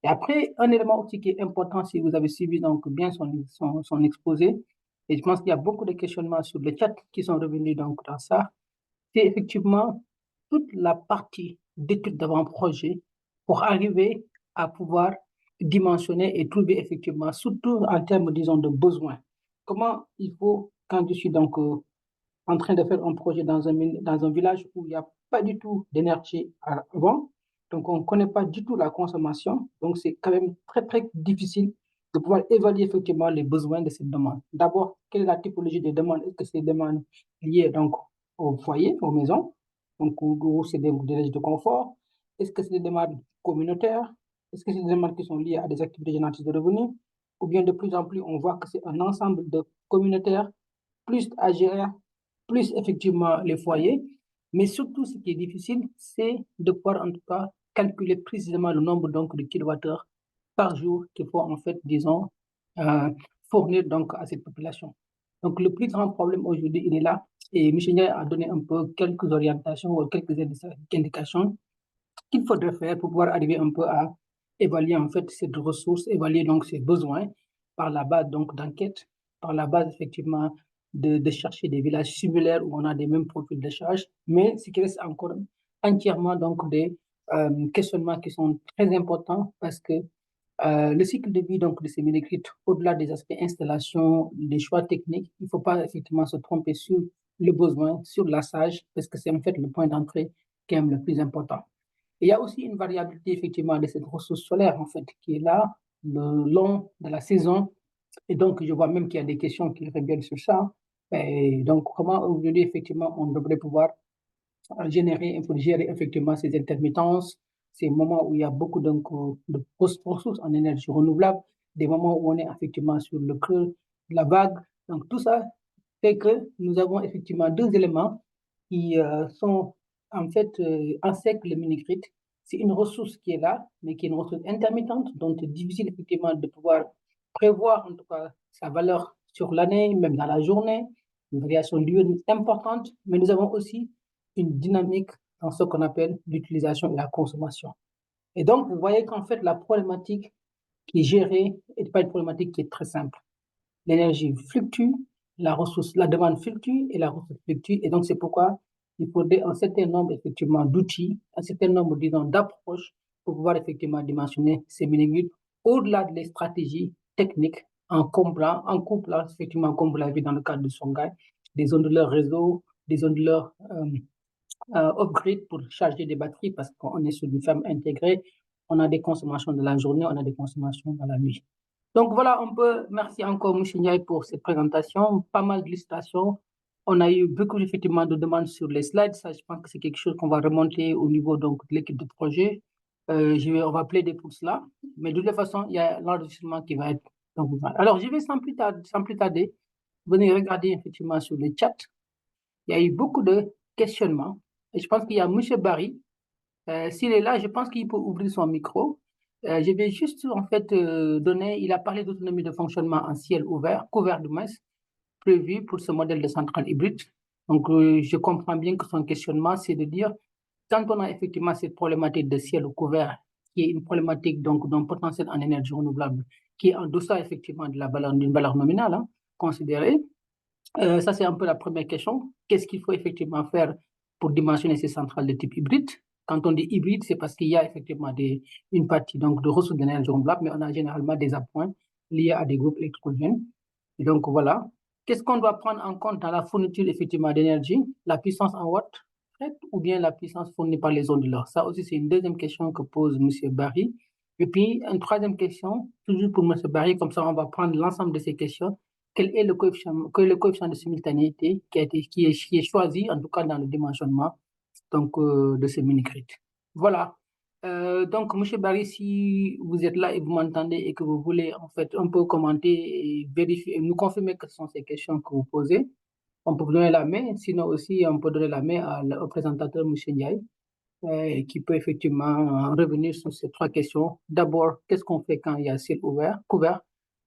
Et après, un élément aussi qui est important, si vous avez suivi donc bien son exposé, et je pense qu'il y a beaucoup de questionnements sur le chat qui sont revenus donc dans ça, c'est effectivement toute la partie d'études d'avant-projet pour arriver à pouvoir dimensionner et trouver effectivement, surtout en termes, disons, de besoins. Comment il faut, quand je suis donc en train de faire un projet dans un village où il n'y a pas du tout d'énergie avant, donc on ne connaît pas du tout la consommation, donc c'est quand même très, très difficile de pouvoir évaluer effectivement les besoins de cette demande. D'abord, quelle est la typologie des demandes? Est-ce que c'est des demandes liées donc au foyer, aux maisons, donc où c'est des de confort? Est-ce que c'est des demandes communautaires? Est-ce que c'est des demandes qui sont liées à des activités génératrices de revenus? Ou bien de plus en plus, on voit que c'est un ensemble de communautaires, plus AGR, plus effectivement les foyers. Mais surtout, ce qui est difficile, c'est de pouvoir en tout cas calculer précisément le nombre donc, de kilowattheures par jour qu'il faut en fait, disons, fournir donc à cette population. Donc le plus grand problème aujourd'hui, il est là. Et M. Ndiaye a donné un peu quelques orientations ou quelques indications qu'il faudrait faire pour pouvoir arriver un peu à évaluer en fait cette ressource, évaluer donc ses besoins par la base donc d'enquête, par la base effectivement de chercher des villages similaires où on a des mêmes profils de charge, mais ce qui reste encore entièrement donc des questionnements qui sont très importants parce que le cycle de vie donc, de ces mini-grids, au-delà des aspects installation, des choix techniques, il ne faut pas effectivement se tromper sur le besoin, sur l'assage, parce que c'est en fait le point d'entrée qui est le plus important. Et il y a aussi une variabilité effectivement de cette ressource solaire en fait qui est là le long de la saison. Et donc, je vois même qu'il y a des questions qui reviennent sur ça. Et donc, comment aujourd'hui effectivement on devrait pouvoir il faut gérer effectivement ces intermittences, ces moments où il y a beaucoup de ressources en énergie renouvelable, des moments où on est effectivement sur le creux de la vague. Donc tout ça fait que nous avons effectivement deux éléments qui sont en fait en sec le mini-grid. C'est une ressource qui est là, mais qui est une ressource intermittente, dont il est difficile effectivement de pouvoir prévoir en tout cas sa valeur sur l'année, même dans la journée, une variation diurne importante, mais nous avons aussi une dynamique dans ce qu'on appelle l'utilisation et la consommation. Et donc, vous voyez qu'en fait, la problématique qui est gérée n'est pas une problématique qui est très simple. L'énergie fluctue, la demande fluctue et la ressource fluctue. Et donc, c'est pourquoi il faudrait un certain nombre, effectivement, d'outils, un certain nombre, disons, d'approches pour pouvoir, effectivement, dimensionner ces mini-grids au-delà des stratégies techniques en couplant, effectivement, comme vous l'avez vu dans le cadre de Songhai, des zones de leur réseau, des zones de leur off-grid pour charger des batteries parce qu'on est sur une ferme intégrée On a des consommations de la journée, on a des consommations dans la nuit. Donc voilà, merci encore M. Ndiaye pour cette présentation, pas mal d'illustrations. On a eu beaucoup effectivement de demandes sur les slides, ça je pense que c'est quelque chose qu'on va remonter au niveau donc, de l'équipe de projet. On va plaider pour cela, mais de toute façon, il y a l'enregistrement qui va être. Donc, voilà. Alors je vais sans plus tarder, venir regarder effectivement sur le chat. Il y a eu beaucoup de questionnements et je pense qu'il y a M. Barry. S'il est là, je pense qu'il peut ouvrir son micro. Je vais juste en fait il a parlé d'autonomie de fonctionnement en ciel ouvert, couvert de masse, prévu pour ce modèle de centrale hybride. Donc, je comprends bien que son questionnement, c'est de dire, quand on a effectivement cette problématique de ciel couvert, qui est une problématique donc d'un potentiel en énergie renouvelable, qui est en deçà effectivement de d'une valeur nominale considérée, ça c'est un peu la première question. Qu'est-ce qu'il faut effectivement faire pour dimensionner ces centrales de type hybride? Quand on dit hybride, c'est parce qu'il y a effectivement une partie donc, de ressources d'énergie renouvelable, mais on a généralement des appoints liés à des groupes électrogènes. Et donc voilà. Qu'est-ce qu'on doit prendre en compte dans la fourniture effectivement d'énergie? La puissance en watts ou bien la puissance fournie par les onduleurs? Ça aussi, c'est une deuxième question que pose M. Barry. Et puis, une troisième question, toujours pour M. Barry, comme ça on va prendre l'ensemble de ces questions. Quel est le coefficient de simultanéité qui est choisi, en tout cas dans le dimensionnement donc, de ces mini-grids? Voilà. Donc, M. Barry, si vous êtes là et vous m'entendez et que vous voulez en fait un peu commenter et vérifier, nous confirmer que ce sont ces questions que vous posez, on peut vous donner la main. Sinon aussi, on peut donner la main au présentateur M. Ndiaye, qui peut effectivement revenir sur ces trois questions. D'abord, qu'est-ce qu'on fait quand il y a ciel couvert?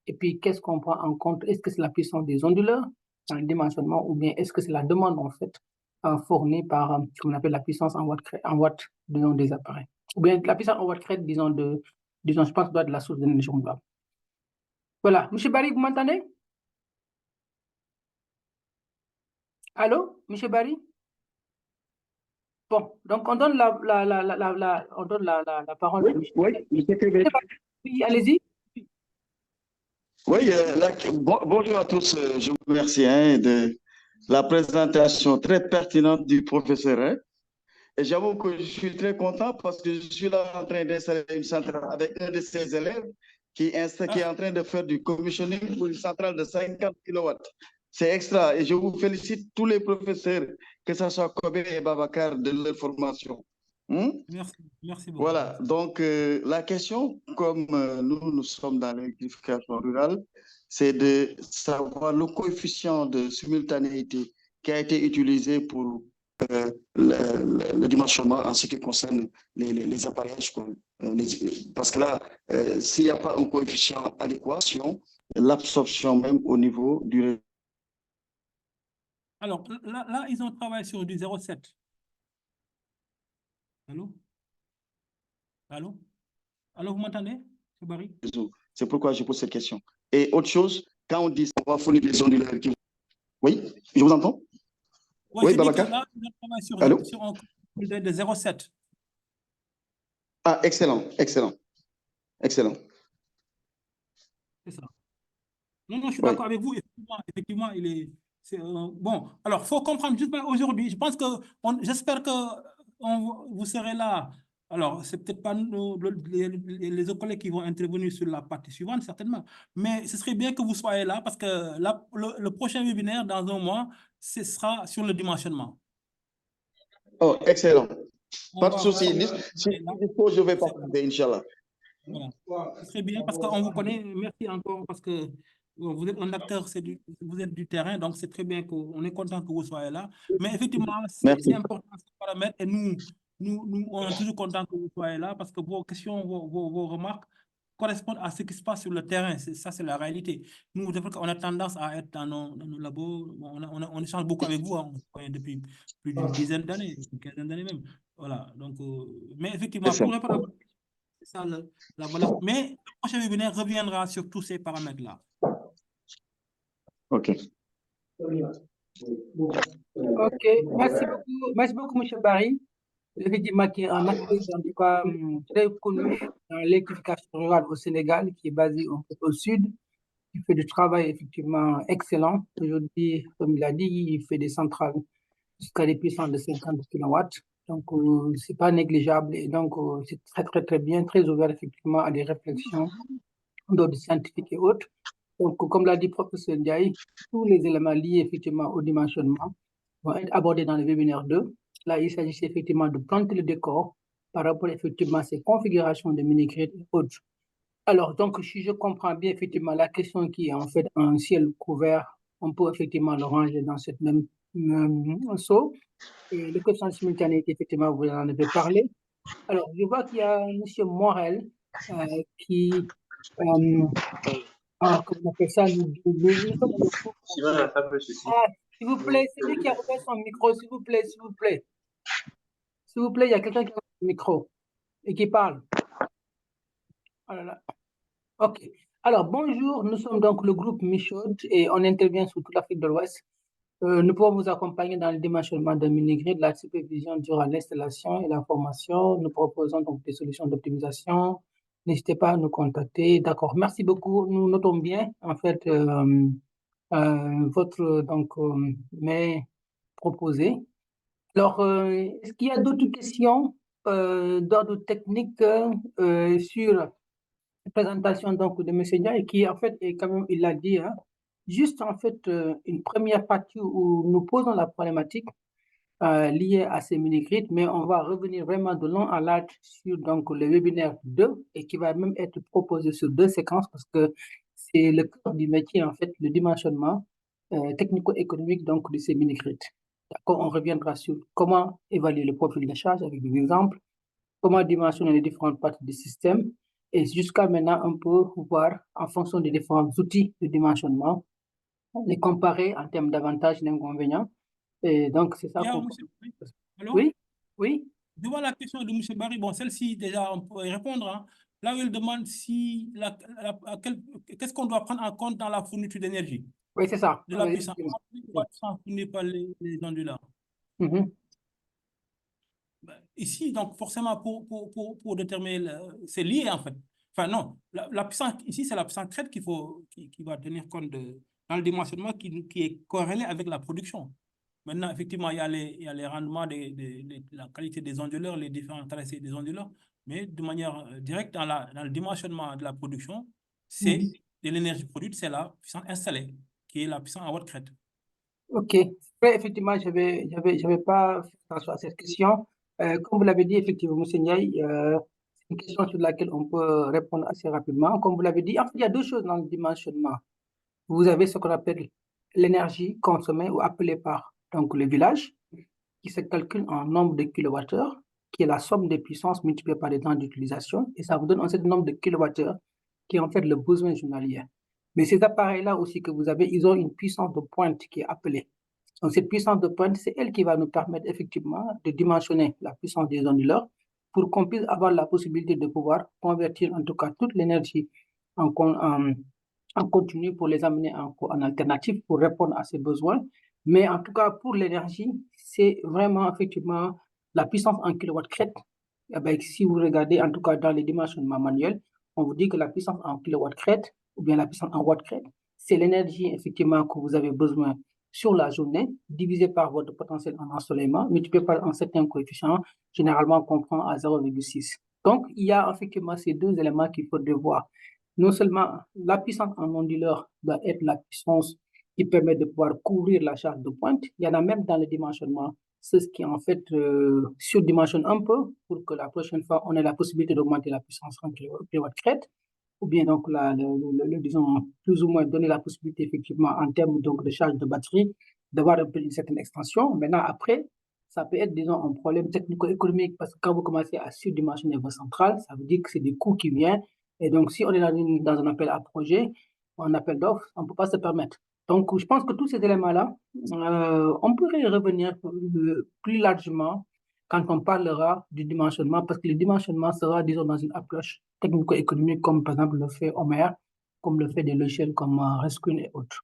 Et puis, qu'est-ce qu'on prend en compte? Est-ce que c'est la puissance des onduleurs dans le dimensionnement ou bien est-ce que c'est la demande en fait fournie par ce qu'on appelle la puissance en watts disons, des appareils? Ou bien la puissance en watts crête, disons, je pense, doit de la source d'énergie renouvelable. Voilà. M. Barry, vous m'entendez? Allô, M. Barry? Bon, donc on donne la parole à M. Oui, allez-y. Oui, bonjour à tous. Je vous remercie de la présentation très pertinente du professeur. Et j'avoue que je suis très content parce que je suis là en train d'installer une centrale avec un de ses élèves qui est en train de faire du commissioning pour une centrale de 50 kW. C'est extra et je vous félicite tous les professeurs, que ce soit Kobe et Babacar, de leur formation. Merci beaucoup. Voilà, donc la question, comme nous sommes dans l'électrification rurale, c'est de savoir le coefficient de simultanéité qui a été utilisé pour le dimensionnement en ce qui concerne les appareillages. Parce que là, s'il n'y a pas un coefficient adéquation, l'absorption même au niveau du... Alors, là, ils ont travaillé sur du 0,7. Allô? Allô? Allô, vous m'entendez, M. Barry? C'est pourquoi je pose cette question. Et autre chose, quand on dit qu'on va fournir des onduleurs... Oui, je vous entends? Oui, Babacar? Là, ils ont travaillé sur un coefficient de 0,7. Ah, excellent, excellent. Excellent. C'est ça. Non, je suis d'accord avec vous. Effectivement, il est... bon, alors, il faut comprendre juste aujourd'hui, je pense que, j'espère que vous serez là. Alors, c'est peut-être pas les autres collègues qui vont intervenir sur la partie suivante, certainement. Mais ce serait bien que vous soyez là parce que le prochain webinaire, dans un mois, ce sera sur le dimensionnement. Oh, excellent. Pas de souci. Si il faut, je vais participer, Inch'Allah. Voilà. Ce serait bien parce qu'on vous connaît. Merci encore parce que vous êtes un acteur, vous êtes du terrain, donc c'est très bien qu'on est content que vous soyez là. Mais effectivement, c'est important ce paramètre et nous, on est toujours content que vous soyez là parce que vos questions, vos remarques correspondent à ce qui se passe sur le terrain. Ça, c'est la réalité. Nous, on a tendance à être dans nos labos, on échange beaucoup avec vous, on se connaît depuis plus d'une dizaine d'années, une quinzaine d'années même. Voilà. Donc, mais effectivement, pour répondre à votre question, c'est ça la valeur. Mais le prochain webinaire reviendra sur tous ces paramètres-là. OK. OK. Merci beaucoup, M. Barry. Effectivement, qui est un acteur en tout cas très connu dans l'électrification rurale au Sénégal, qui est basé au sud, qui fait du travail effectivement excellent. Aujourd'hui, comme il a dit, il fait des centrales jusqu'à des puissances de 50 kW. Donc, c'est pas négligeable et donc, c'est très, très, très bien, très ouvert effectivement à des réflexions d'ordre scientifique et autres. Donc, comme l'a dit professeur Ndiaye, tous les éléments liés effectivement au dimensionnement vont être abordés dans le webinaire 2. Là, il s'agissait effectivement de planter le décor par rapport effectivement à ces configurations de mini-grid et autres. Alors, donc, si je comprends bien effectivement la question qui est en fait un ciel couvert, on peut effectivement le ranger dans cette même seau. Et les questions de simultanéité, effectivement, vous en avez parlé. Alors, je vois qu'il y a M. Morel qui, comment on appelle ça, nous sommes le groupe. Ah, s'il vous plaît, c'est lui qui a ouvert son micro, s'il vous plaît, s'il vous plaît. S'il vous plaît, il y a quelqu'un qui a ouvert son micro et qui parle. Oh là là. OK. Alors, bonjour, nous sommes donc le groupe Michaud et on intervient sur toute l'Afrique de l'Ouest. Nous pouvons vous accompagner dans le dimensionnement de mini-grid, la supervision durant l'installation et la formation. Nous proposons donc des solutions d'optimisation. N'hésitez pas à nous contacter. D'accord. Merci beaucoup. Nous notons bien, en fait, votre mail proposé. Alors, est-ce qu'il y a d'autres questions d'ordre technique sur la présentation donc, de M. Ndiaye qui, en fait, est quand même, il l'a dit, hein, juste en fait une première partie où nous posons la problématique liée à ces mini-grids, mais on va revenir vraiment de long à large sur donc, le webinaire 2 et qui va même être proposé sur 2 séquences parce que c'est le cœur du métier, en fait, le dimensionnement technico-économique donc, de ces mini-grids. D'accord, on reviendra sur comment évaluer le profil de charge avec des exemples, comment dimensionner les différentes parties du système et jusqu'à maintenant, on peut voir en fonction des différents outils de dimensionnement, les comparer en termes d'avantages et d'inconvénients. Et donc, c'est ça Bien, qu'on... monsieur. Allô? Oui, oui. Devant la question de M. Barry, bon, celle-ci, déjà, on peut y répondre. Hein. Là où il demande si qu'est-ce qu'on doit prendre en compte dans la fourniture d'énergie, Oui, c'est ça. de la Oui, puissance effectivement. fournie par les onduleurs. Mhm. Ici, donc, forcément, pour déterminer, c'est lié, en fait. Enfin, non, la puissance, ici, c'est la puissance crête qui va tenir compte dans le dimensionnement qui est corrélé avec la production. Maintenant, effectivement, il y a les rendements, la qualité des onduleurs, les différents tracés des onduleurs, mais de manière directe, dans le dimensionnement de la production, c'est de l'énergie produite, c'est la puissance installée, qui est la puissance en watt crête. OK. Oui, effectivement, j'avais pas fait attention à cette question. Comme vous l'avez dit, effectivement, M. Ndiaye, c'est une question sur laquelle on peut répondre assez rapidement. Comme vous l'avez dit, en fait, il y a deux choses dans le dimensionnement. Vous avez ce qu'on appelle l'énergie consommée ou appelée par donc, le village, qui se calcule en nombre de kilowattheures, qui est la somme des puissances multipliées par les temps d'utilisation, et ça vous donne un certain nombre de kilowattheures, qui est en fait le besoin journalier. Mais ces appareils-là aussi que vous avez, ils ont une puissance de pointe qui est appelée. Donc, cette puissance de pointe, c'est elle qui va nous permettre effectivement de dimensionner la puissance des onduleurs pour qu'on puisse avoir la possibilité de pouvoir convertir en tout cas toute l'énergie en continu pour les amener en alternative pour répondre à ces besoins. Mais en tout cas, pour l'énergie, c'est vraiment effectivement la puissance en kilowatt crête. Eh bien, si vous regardez en tout cas dans les dimensionnements manuels, on vous dit que la puissance en kilowatt crête ou bien la puissance en watt crête, c'est l'énergie effectivement que vous avez besoin sur la journée, divisé par votre potentiel en ensoleillement, multiplié par un certain coefficient, généralement qu'on prend à 0,6. Donc, il y a effectivement ces deux éléments qu'il faut voir. Non seulement la puissance en onduleur doit être la puissance qui permet de pouvoir couvrir la charge de pointe, il y en a même dans le dimensionnement, c'est ce qui en fait surdimensionne un peu pour que la prochaine fois, on ait la possibilité d'augmenter la puissance en kilowatt crête, ou bien donc, disons, plus ou moins donner la possibilité effectivement en termes donc, de charge de batterie, d'avoir un peu une certaine extension. Maintenant, après, ça peut être, disons, un problème technico-économique parce que quand vous commencez à surdimensionner vos centrales, ça veut dire que c'est des coûts qui viennent. Et donc, si on est dans un appel à projet, un appel d'offres, on ne peut pas se permettre. Donc, je pense que tous ces éléments-là, on pourrait y revenir plus largement quand on parlera du dimensionnement, parce que le dimensionnement sera, disons, dans une approche technico-économique, comme par exemple le fait Homer, comme le fait des logiciels comme Rescue et autres.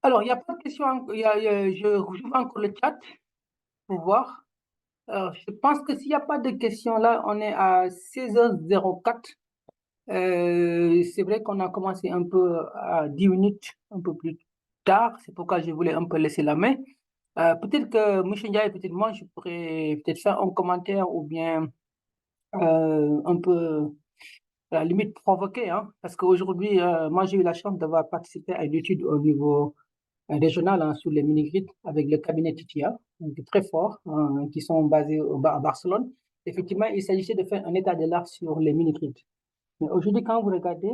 Alors, il n'y a pas de questions, je rouvre encore le chat pour voir. Alors, je pense que s'il n'y a pas de questions là, on est à 16h04. C'est vrai qu'on a commencé un peu à 10 minutes, un peu plus tard. C'est pourquoi je voulais un peu laisser la main. Peut-être que M. Ndiaye, peut-être moi, je pourrais peut-être faire un commentaire ou bien un peu, à la limite, provoquer, hein, parce qu'aujourd'hui, moi, j'ai eu la chance d'avoir participé à une étude au niveau régional, hein, sur les mini-grids avec le cabinet TITIA, donc très fort, hein, qui sont basés à Barcelone. Effectivement, il s'agissait de faire un état de l'art sur les mini-grids. Mais aujourd'hui, quand vous regardez,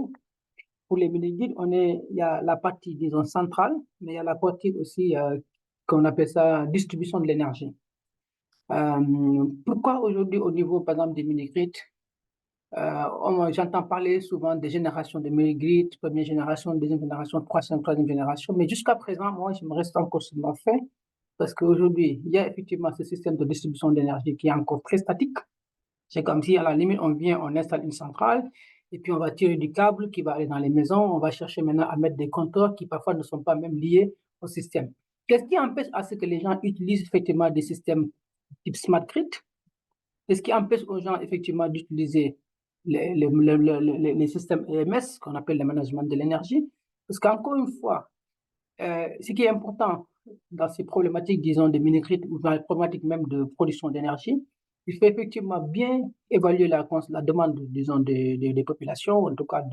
pour les mini-grids, il y a la partie, disons, centrale, mais il y a la partie aussi qu'on appelle ça distribution de l'énergie. Pourquoi aujourd'hui, au niveau, par exemple, des mini-grids, j'entends parler souvent des générations de mini-grids, première génération, deuxième génération, troisième génération, mais jusqu'à présent, moi, je me reste encore sur ma fait, parce qu'aujourd'hui, il y a effectivement ce système de distribution d'énergie qui est encore très statique. C'est comme si, à la limite, on vient, on installe une centrale, et puis on va tirer du câble qui va aller dans les maisons, on va chercher maintenant à mettre des compteurs qui parfois ne sont pas même liés au système. Qu'est-ce qui empêche à ce que les gens utilisent effectivement des systèmes type smart grid? Qu'est-ce qui empêche aux gens effectivement d'utiliser les systèmes EMS, qu'on appelle le management de l'énergie? Parce qu'encore une fois, ce qui est important dans ces problématiques, disons, de mini-grid ou dans les problématiques même de production d'énergie, il faut effectivement bien évaluer la demande, disons, des populations, en tout cas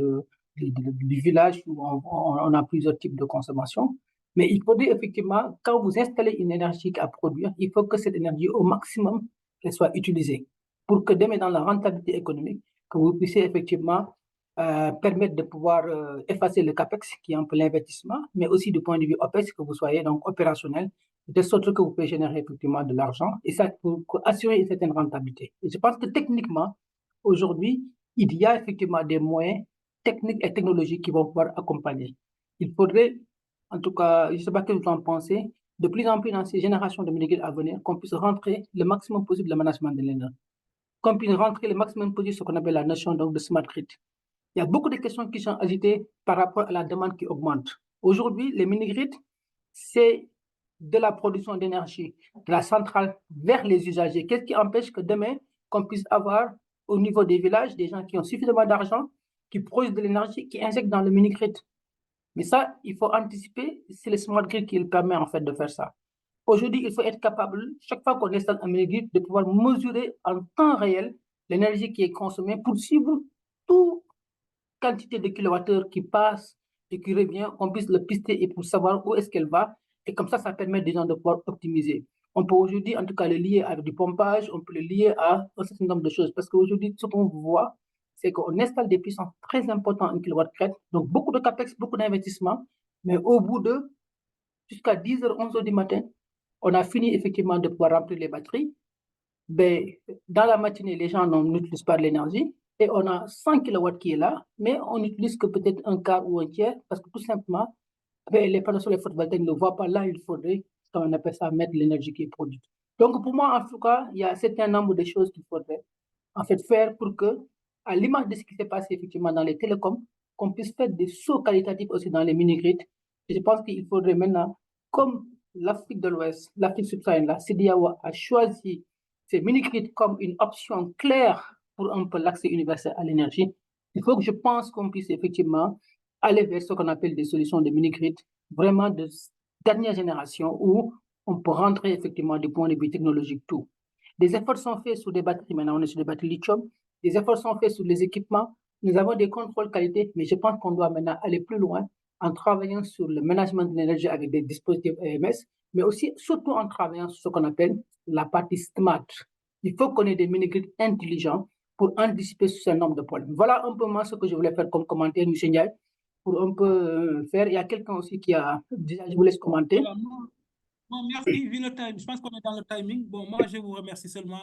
du village où on a plusieurs types de consommation. Mais il faudrait effectivement, quand vous installez une énergie à produire, il faut que cette énergie, au maximum, qu'elle soit utilisée pour que demain, dans la rentabilité économique, que vous puissiez effectivement permettre de pouvoir effacer le CAPEX, qui est un peu l'investissement, mais aussi du point de vue OPEX, que vous soyez donc opérationnel, de sorte que vous pouvez générer effectivement de l'argent, et ça pour assurer une certaine rentabilité. Et je pense que techniquement, aujourd'hui, il y a effectivement des moyens techniques et technologiques qui vont pouvoir accompagner. Il faudrait, en tout cas, je ne sais pas ce que vous en pensez, de plus en plus dans ces générations de mini-grids à venir, qu'on puisse rentrer le maximum possible le management de l'énergie, qu'on puisse rentrer le maximum possible ce qu'on appelle la notion donc, de smart grid. Il y a beaucoup de questions qui sont agitées par rapport à la demande qui augmente. Aujourd'hui, les mini-grids, c'est de la production d'énergie de la centrale vers les usagers. Qu'est-ce qui empêche que demain, qu'on puisse avoir au niveau des villages des gens qui ont suffisamment d'argent, qui produisent de l'énergie, qui injectent dans le mini-grid? Mais ça, il faut anticiper, c'est le smart grid qui le permet en fait de faire ça. Aujourd'hui, il faut être capable, chaque fois qu'on installe un mini-grid, de pouvoir mesurer en temps réel l'énergie qui est consommée pour suivre toute quantité de kilowattheures qui passe et qui revient, qu'on puisse le pister et pour savoir où est-ce qu'elle va. Et comme ça permet des gens de pouvoir optimiser. On peut aujourd'hui, en tout cas, le lier avec du pompage, on peut le lier à un certain nombre de choses. Parce qu'aujourd'hui, ce qu'on voit, c'est qu'on installe des puissances très importantes en kilowatts-crête, donc beaucoup de capex, beaucoup d'investissements, mais au bout de jusqu'à 10h, 11h du matin, on a fini effectivement de pouvoir remplir les batteries. Ben, dans la matinée, les gens n'utilisent pas de l'énergie et on a 100 kW qui est là, mais on n'utilise que peut-être un quart ou un tiers parce que tout simplement, ben, les panneaux solaires photovoltaïques ne voient pas là, il faudrait, on appelle ça, mettre l'énergie qui est produite. Donc, pour moi, en tout cas, il y a un certain nombre de choses qu'il faudrait en fait faire pour que, à l'image de ce qui s'est passé effectivement dans les télécoms, qu'on puisse faire des sauts qualitatifs aussi dans les mini-grids. Je pense qu'il faudrait maintenant, comme l'Afrique de l'Ouest, l'Afrique subsaharienne, la CEDEAO a choisi ces mini-grids comme une option claire pour un peu l'accès universel à l'énergie. Il faut que je pense qu'on puisse effectivement aller vers ce qu'on appelle des solutions de mini-grids, vraiment de dernière génération où on peut rentrer effectivement du point de vue technologique tout. Des efforts sont faits sur des batteries, maintenant on est sur des batteries lithium, des efforts sont faits sur les équipements, nous avons des contrôles qualité, mais je pense qu'on doit maintenant aller plus loin en travaillant sur le management de l'énergie avec des dispositifs EMS, mais aussi surtout en travaillant sur ce qu'on appelle la partie smart. Il faut qu'on ait des mini-grids intelligents pour anticiper ce nombre de problèmes. Voilà un peu moi ce que je voulais faire comme commentaire, M. Ndiaye, pour un peu faire. Il y a quelqu'un aussi qui a déjà, je vous laisse commenter. Voilà, non, merci, vu le time. Je pense qu'on est dans le timing. Bon, moi, je vous remercie seulement.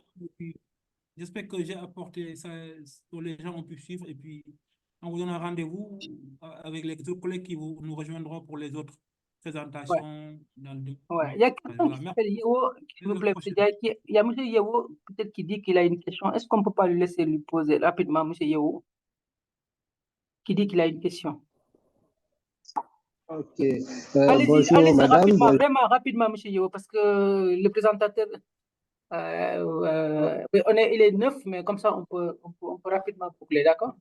J'espère que j'ai apporté ça, que les gens ont pu suivre. Et puis, on vous donne un rendez-vous avec les autres collègues qui nous rejoindront pour les autres présentations. Ouais. Il y a quelqu'un qui s'appelle Yewo, s'il vous plaît, il y a M. Yewo, peut-être qui dit qu'il a une question. Est-ce qu'on ne peut pas lui laisser lui poser rapidement, M. Yewo, qui dit qu'il a une question? Ok. Allez-y, Bonjour, madame. rapidement, vraiment rapidement, M. Yewo, parce que le présentateur, il est neuf, mais comme ça, on peut rapidement boucler, d'accord?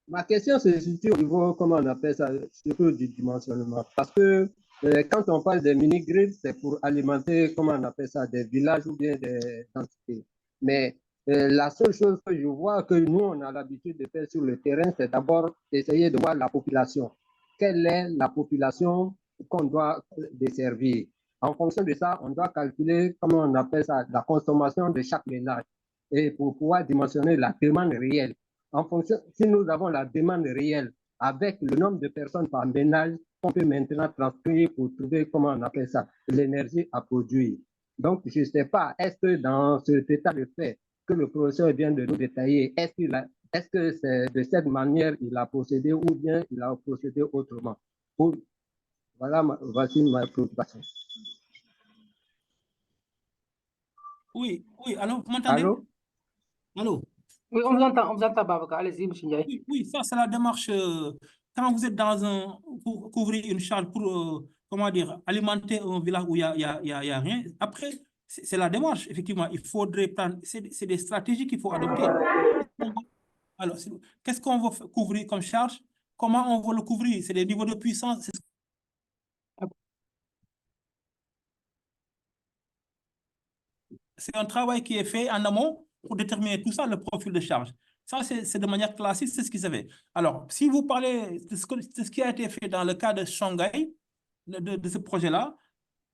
Ma question, c'est surtout au niveau, comment on appelle ça, surtout du dimensionnement. Parce que Quand on parle de mini-grids, c'est pour alimenter, comment on appelle ça, des villages ou bien des entités. Mais la seule chose que je vois que nous, on a l'habitude de faire sur le terrain, c'est d'abord essayer de voir la population. Quelle est la population qu'on doit desservir? En fonction de ça, on doit calculer, comment on appelle ça, la consommation de chaque ménage. Et pour pouvoir dimensionner la demande réelle. En fonction, si nous avons la demande réelle avec le nombre de personnes par ménage, on peut maintenant transcrire pour trouver, comment on appelle ça, l'énergie à produire. Donc, je ne sais pas, est-ce que dans cet état de fait que le professeur vient de nous détailler, est-ce que c'est de cette manière il a procédé ou bien il a procédé autrement? Voilà, voici ma préoccupation. Oui, alors, vous m'entendez? Allô? Allô? Oui, on vous entend, Babacar. Allez-y, M. Ndiaye. Oui, ça, c'est la démarche. Quand vous êtes pour couvrir une charge pour, comment dire, alimenter un village où il y a rien, après, c'est la démarche, effectivement. Il faudrait prendre, c'est des stratégies qu'il faut adopter. Alors, qu'est-ce qu'on va couvrir comme charge? Comment on va le couvrir? C'est des niveaux de puissance. C'est un travail qui est fait en amont pour déterminer tout ça, le profil de charge. Ça, c'est de manière classique, c'est ce qu'ils avaient. Alors, si vous parlez de ce qui a été fait dans le cas de Shanghai, de ce projet-là,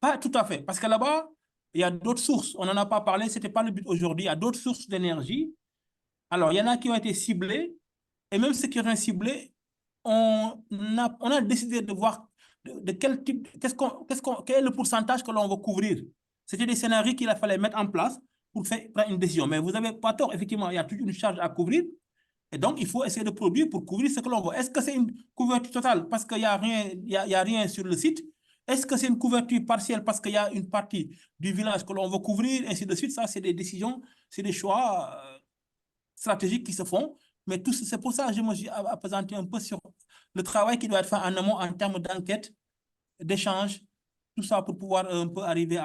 pas tout à fait. Parce que là-bas, il y a d'autres sources. On n'en a pas parlé, ce n'était pas le but aujourd'hui. Il y a d'autres sources d'énergie. Alors, il y en a qui ont été ciblés. Et même ceux qui ont été ciblés, on a décidé de voir de quel type, quel est le pourcentage que l'on va couvrir. C'était des scénarios qu'il fallait mettre en place pour prendre une décision. Mais vous n'avez pas tort, effectivement, il y a toute une charge à couvrir. Et donc, il faut essayer de produire pour couvrir ce que l'on veut. Est-ce que c'est une couverture totale parce qu'il n'y a rien sur le site? Est-ce que c'est une couverture partielle parce qu'il y a une partie du village que l'on veut couvrir, ainsi de suite? Ça, c'est des décisions, c'est des choix stratégiques qui se font. Mais c'est pour ça que je me suis appesanti un peu sur le travail qui doit être fait en amont en termes d'enquête, d'échange, tout ça pour pouvoir un peu arriver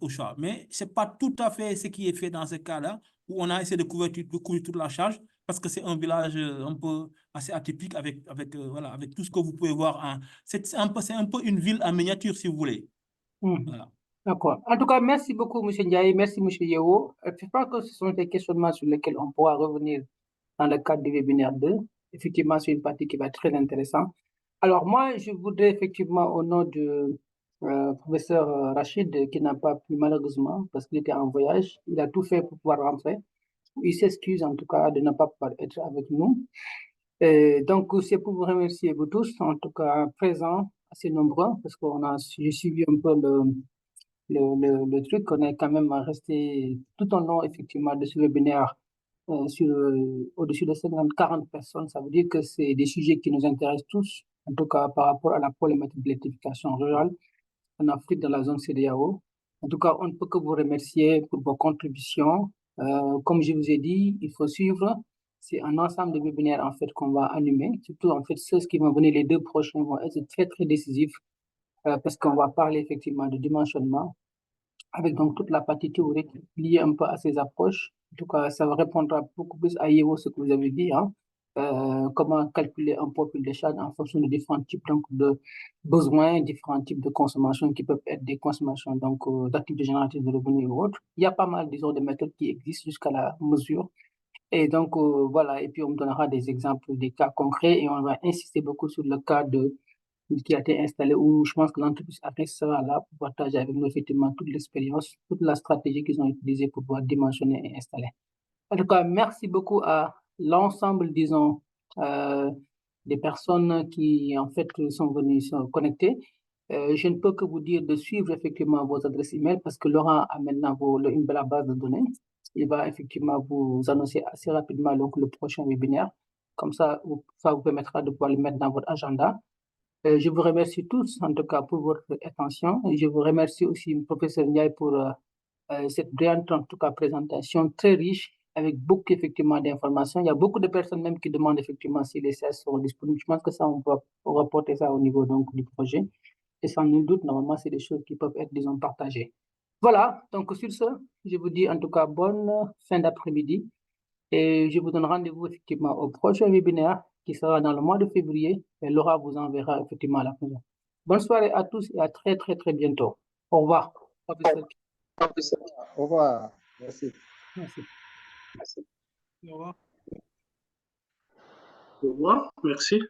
au choix. Mais ce n'est pas tout à fait ce qui est fait dans ce cas-là, où on a essayé de couvrir toute la charge, parce que c'est un village un peu assez atypique avec tout ce que vous pouvez voir. C'est un peu une ville en miniature, si vous voulez. Voilà. D'accord. En tout cas, merci beaucoup, M. Ndiaye. Merci, M. Yeo. Je pense que ce sont des questionnements sur lesquels on pourra revenir dans le cadre du webinaire 2. Effectivement, c'est une partie qui va être très intéressante. Alors, moi, je voudrais effectivement, au nom du professeur Rachid, qui n'a pas pu malheureusement, parce qu'il était en voyage, il a tout fait pour pouvoir rentrer. Il s'excuse en tout cas de ne pas pouvoir être avec nous. Donc, c'est pour vous remercier, vous tous, en tout cas présents, assez nombreux, parce que j'ai suivi un peu le truc. On est quand même resté tout au long, effectivement, de ce webinaire au-dessus de 40 personnes. Ça veut dire que c'est des sujets qui nous intéressent tous, en tout cas par rapport à la problématique de l'électrification rurale en Afrique, dans la zone CEDEAO. En tout cas, on ne peut que vous remercier pour vos contributions. Comme je vous ai dit, il faut suivre. C'est un ensemble de webinaires en fait qu'on va animer. Surtout en fait ceux qui vont venir, les 2 prochains vont être très très décisifs parce qu'on va parler effectivement de dimensionnement avec donc toute la partie théorique liée un peu à ces approches. En tout cas, ça répondra beaucoup plus à ce que vous avez dit, hein. Comment calculer un profil de charge en fonction de différents types donc, de besoins, différents types de consommation qui peuvent être des consommations d'activités génératrices de revenus ou autres. Il y a pas mal, disons, de méthodes qui existent jusqu'à la mesure. Et donc, voilà, et puis on donnera des exemples, des cas concrets et on va insister beaucoup sur le cas qui a été installé où je pense que l'entreprise APEX sera là pour partager avec nous effectivement toute l'expérience, toute la stratégie qu'ils ont utilisée pour pouvoir dimensionner et installer. En tout cas, merci beaucoup à l'ensemble, disons, des personnes qui en fait sont venues se connecter. Je ne peux que vous dire de suivre effectivement vos adresses email parce que Laurent a maintenant une belle base de données. Il va effectivement vous annoncer assez rapidement donc, le prochain webinaire. Comme ça vous permettra de pouvoir le mettre dans votre agenda. Je vous remercie tous, en tout cas, pour votre attention. Et je vous remercie aussi, professeur Ndiaye, pour cette brillante, en tout cas, présentation très riche, avec beaucoup, effectivement, d'informations. Il y a beaucoup de personnes même qui demandent, effectivement, si les CS sont disponibles. Je pense que ça, on va reporter ça au niveau, donc, du projet. Et sans nul doute, normalement, c'est des choses qui peuvent être, disons, partagées. Voilà. Donc, sur ce, je vous dis, en tout cas, bonne fin d'après-midi. Et je vous donne rendez-vous, effectivement, au prochain webinaire qui sera dans le mois de février. Et Laura vous enverra, effectivement, la Bonne soirée à tous et à très, très, très bientôt. Au revoir, professeur. Au revoir. Merci. Merci. Au revoir. Au revoir, merci.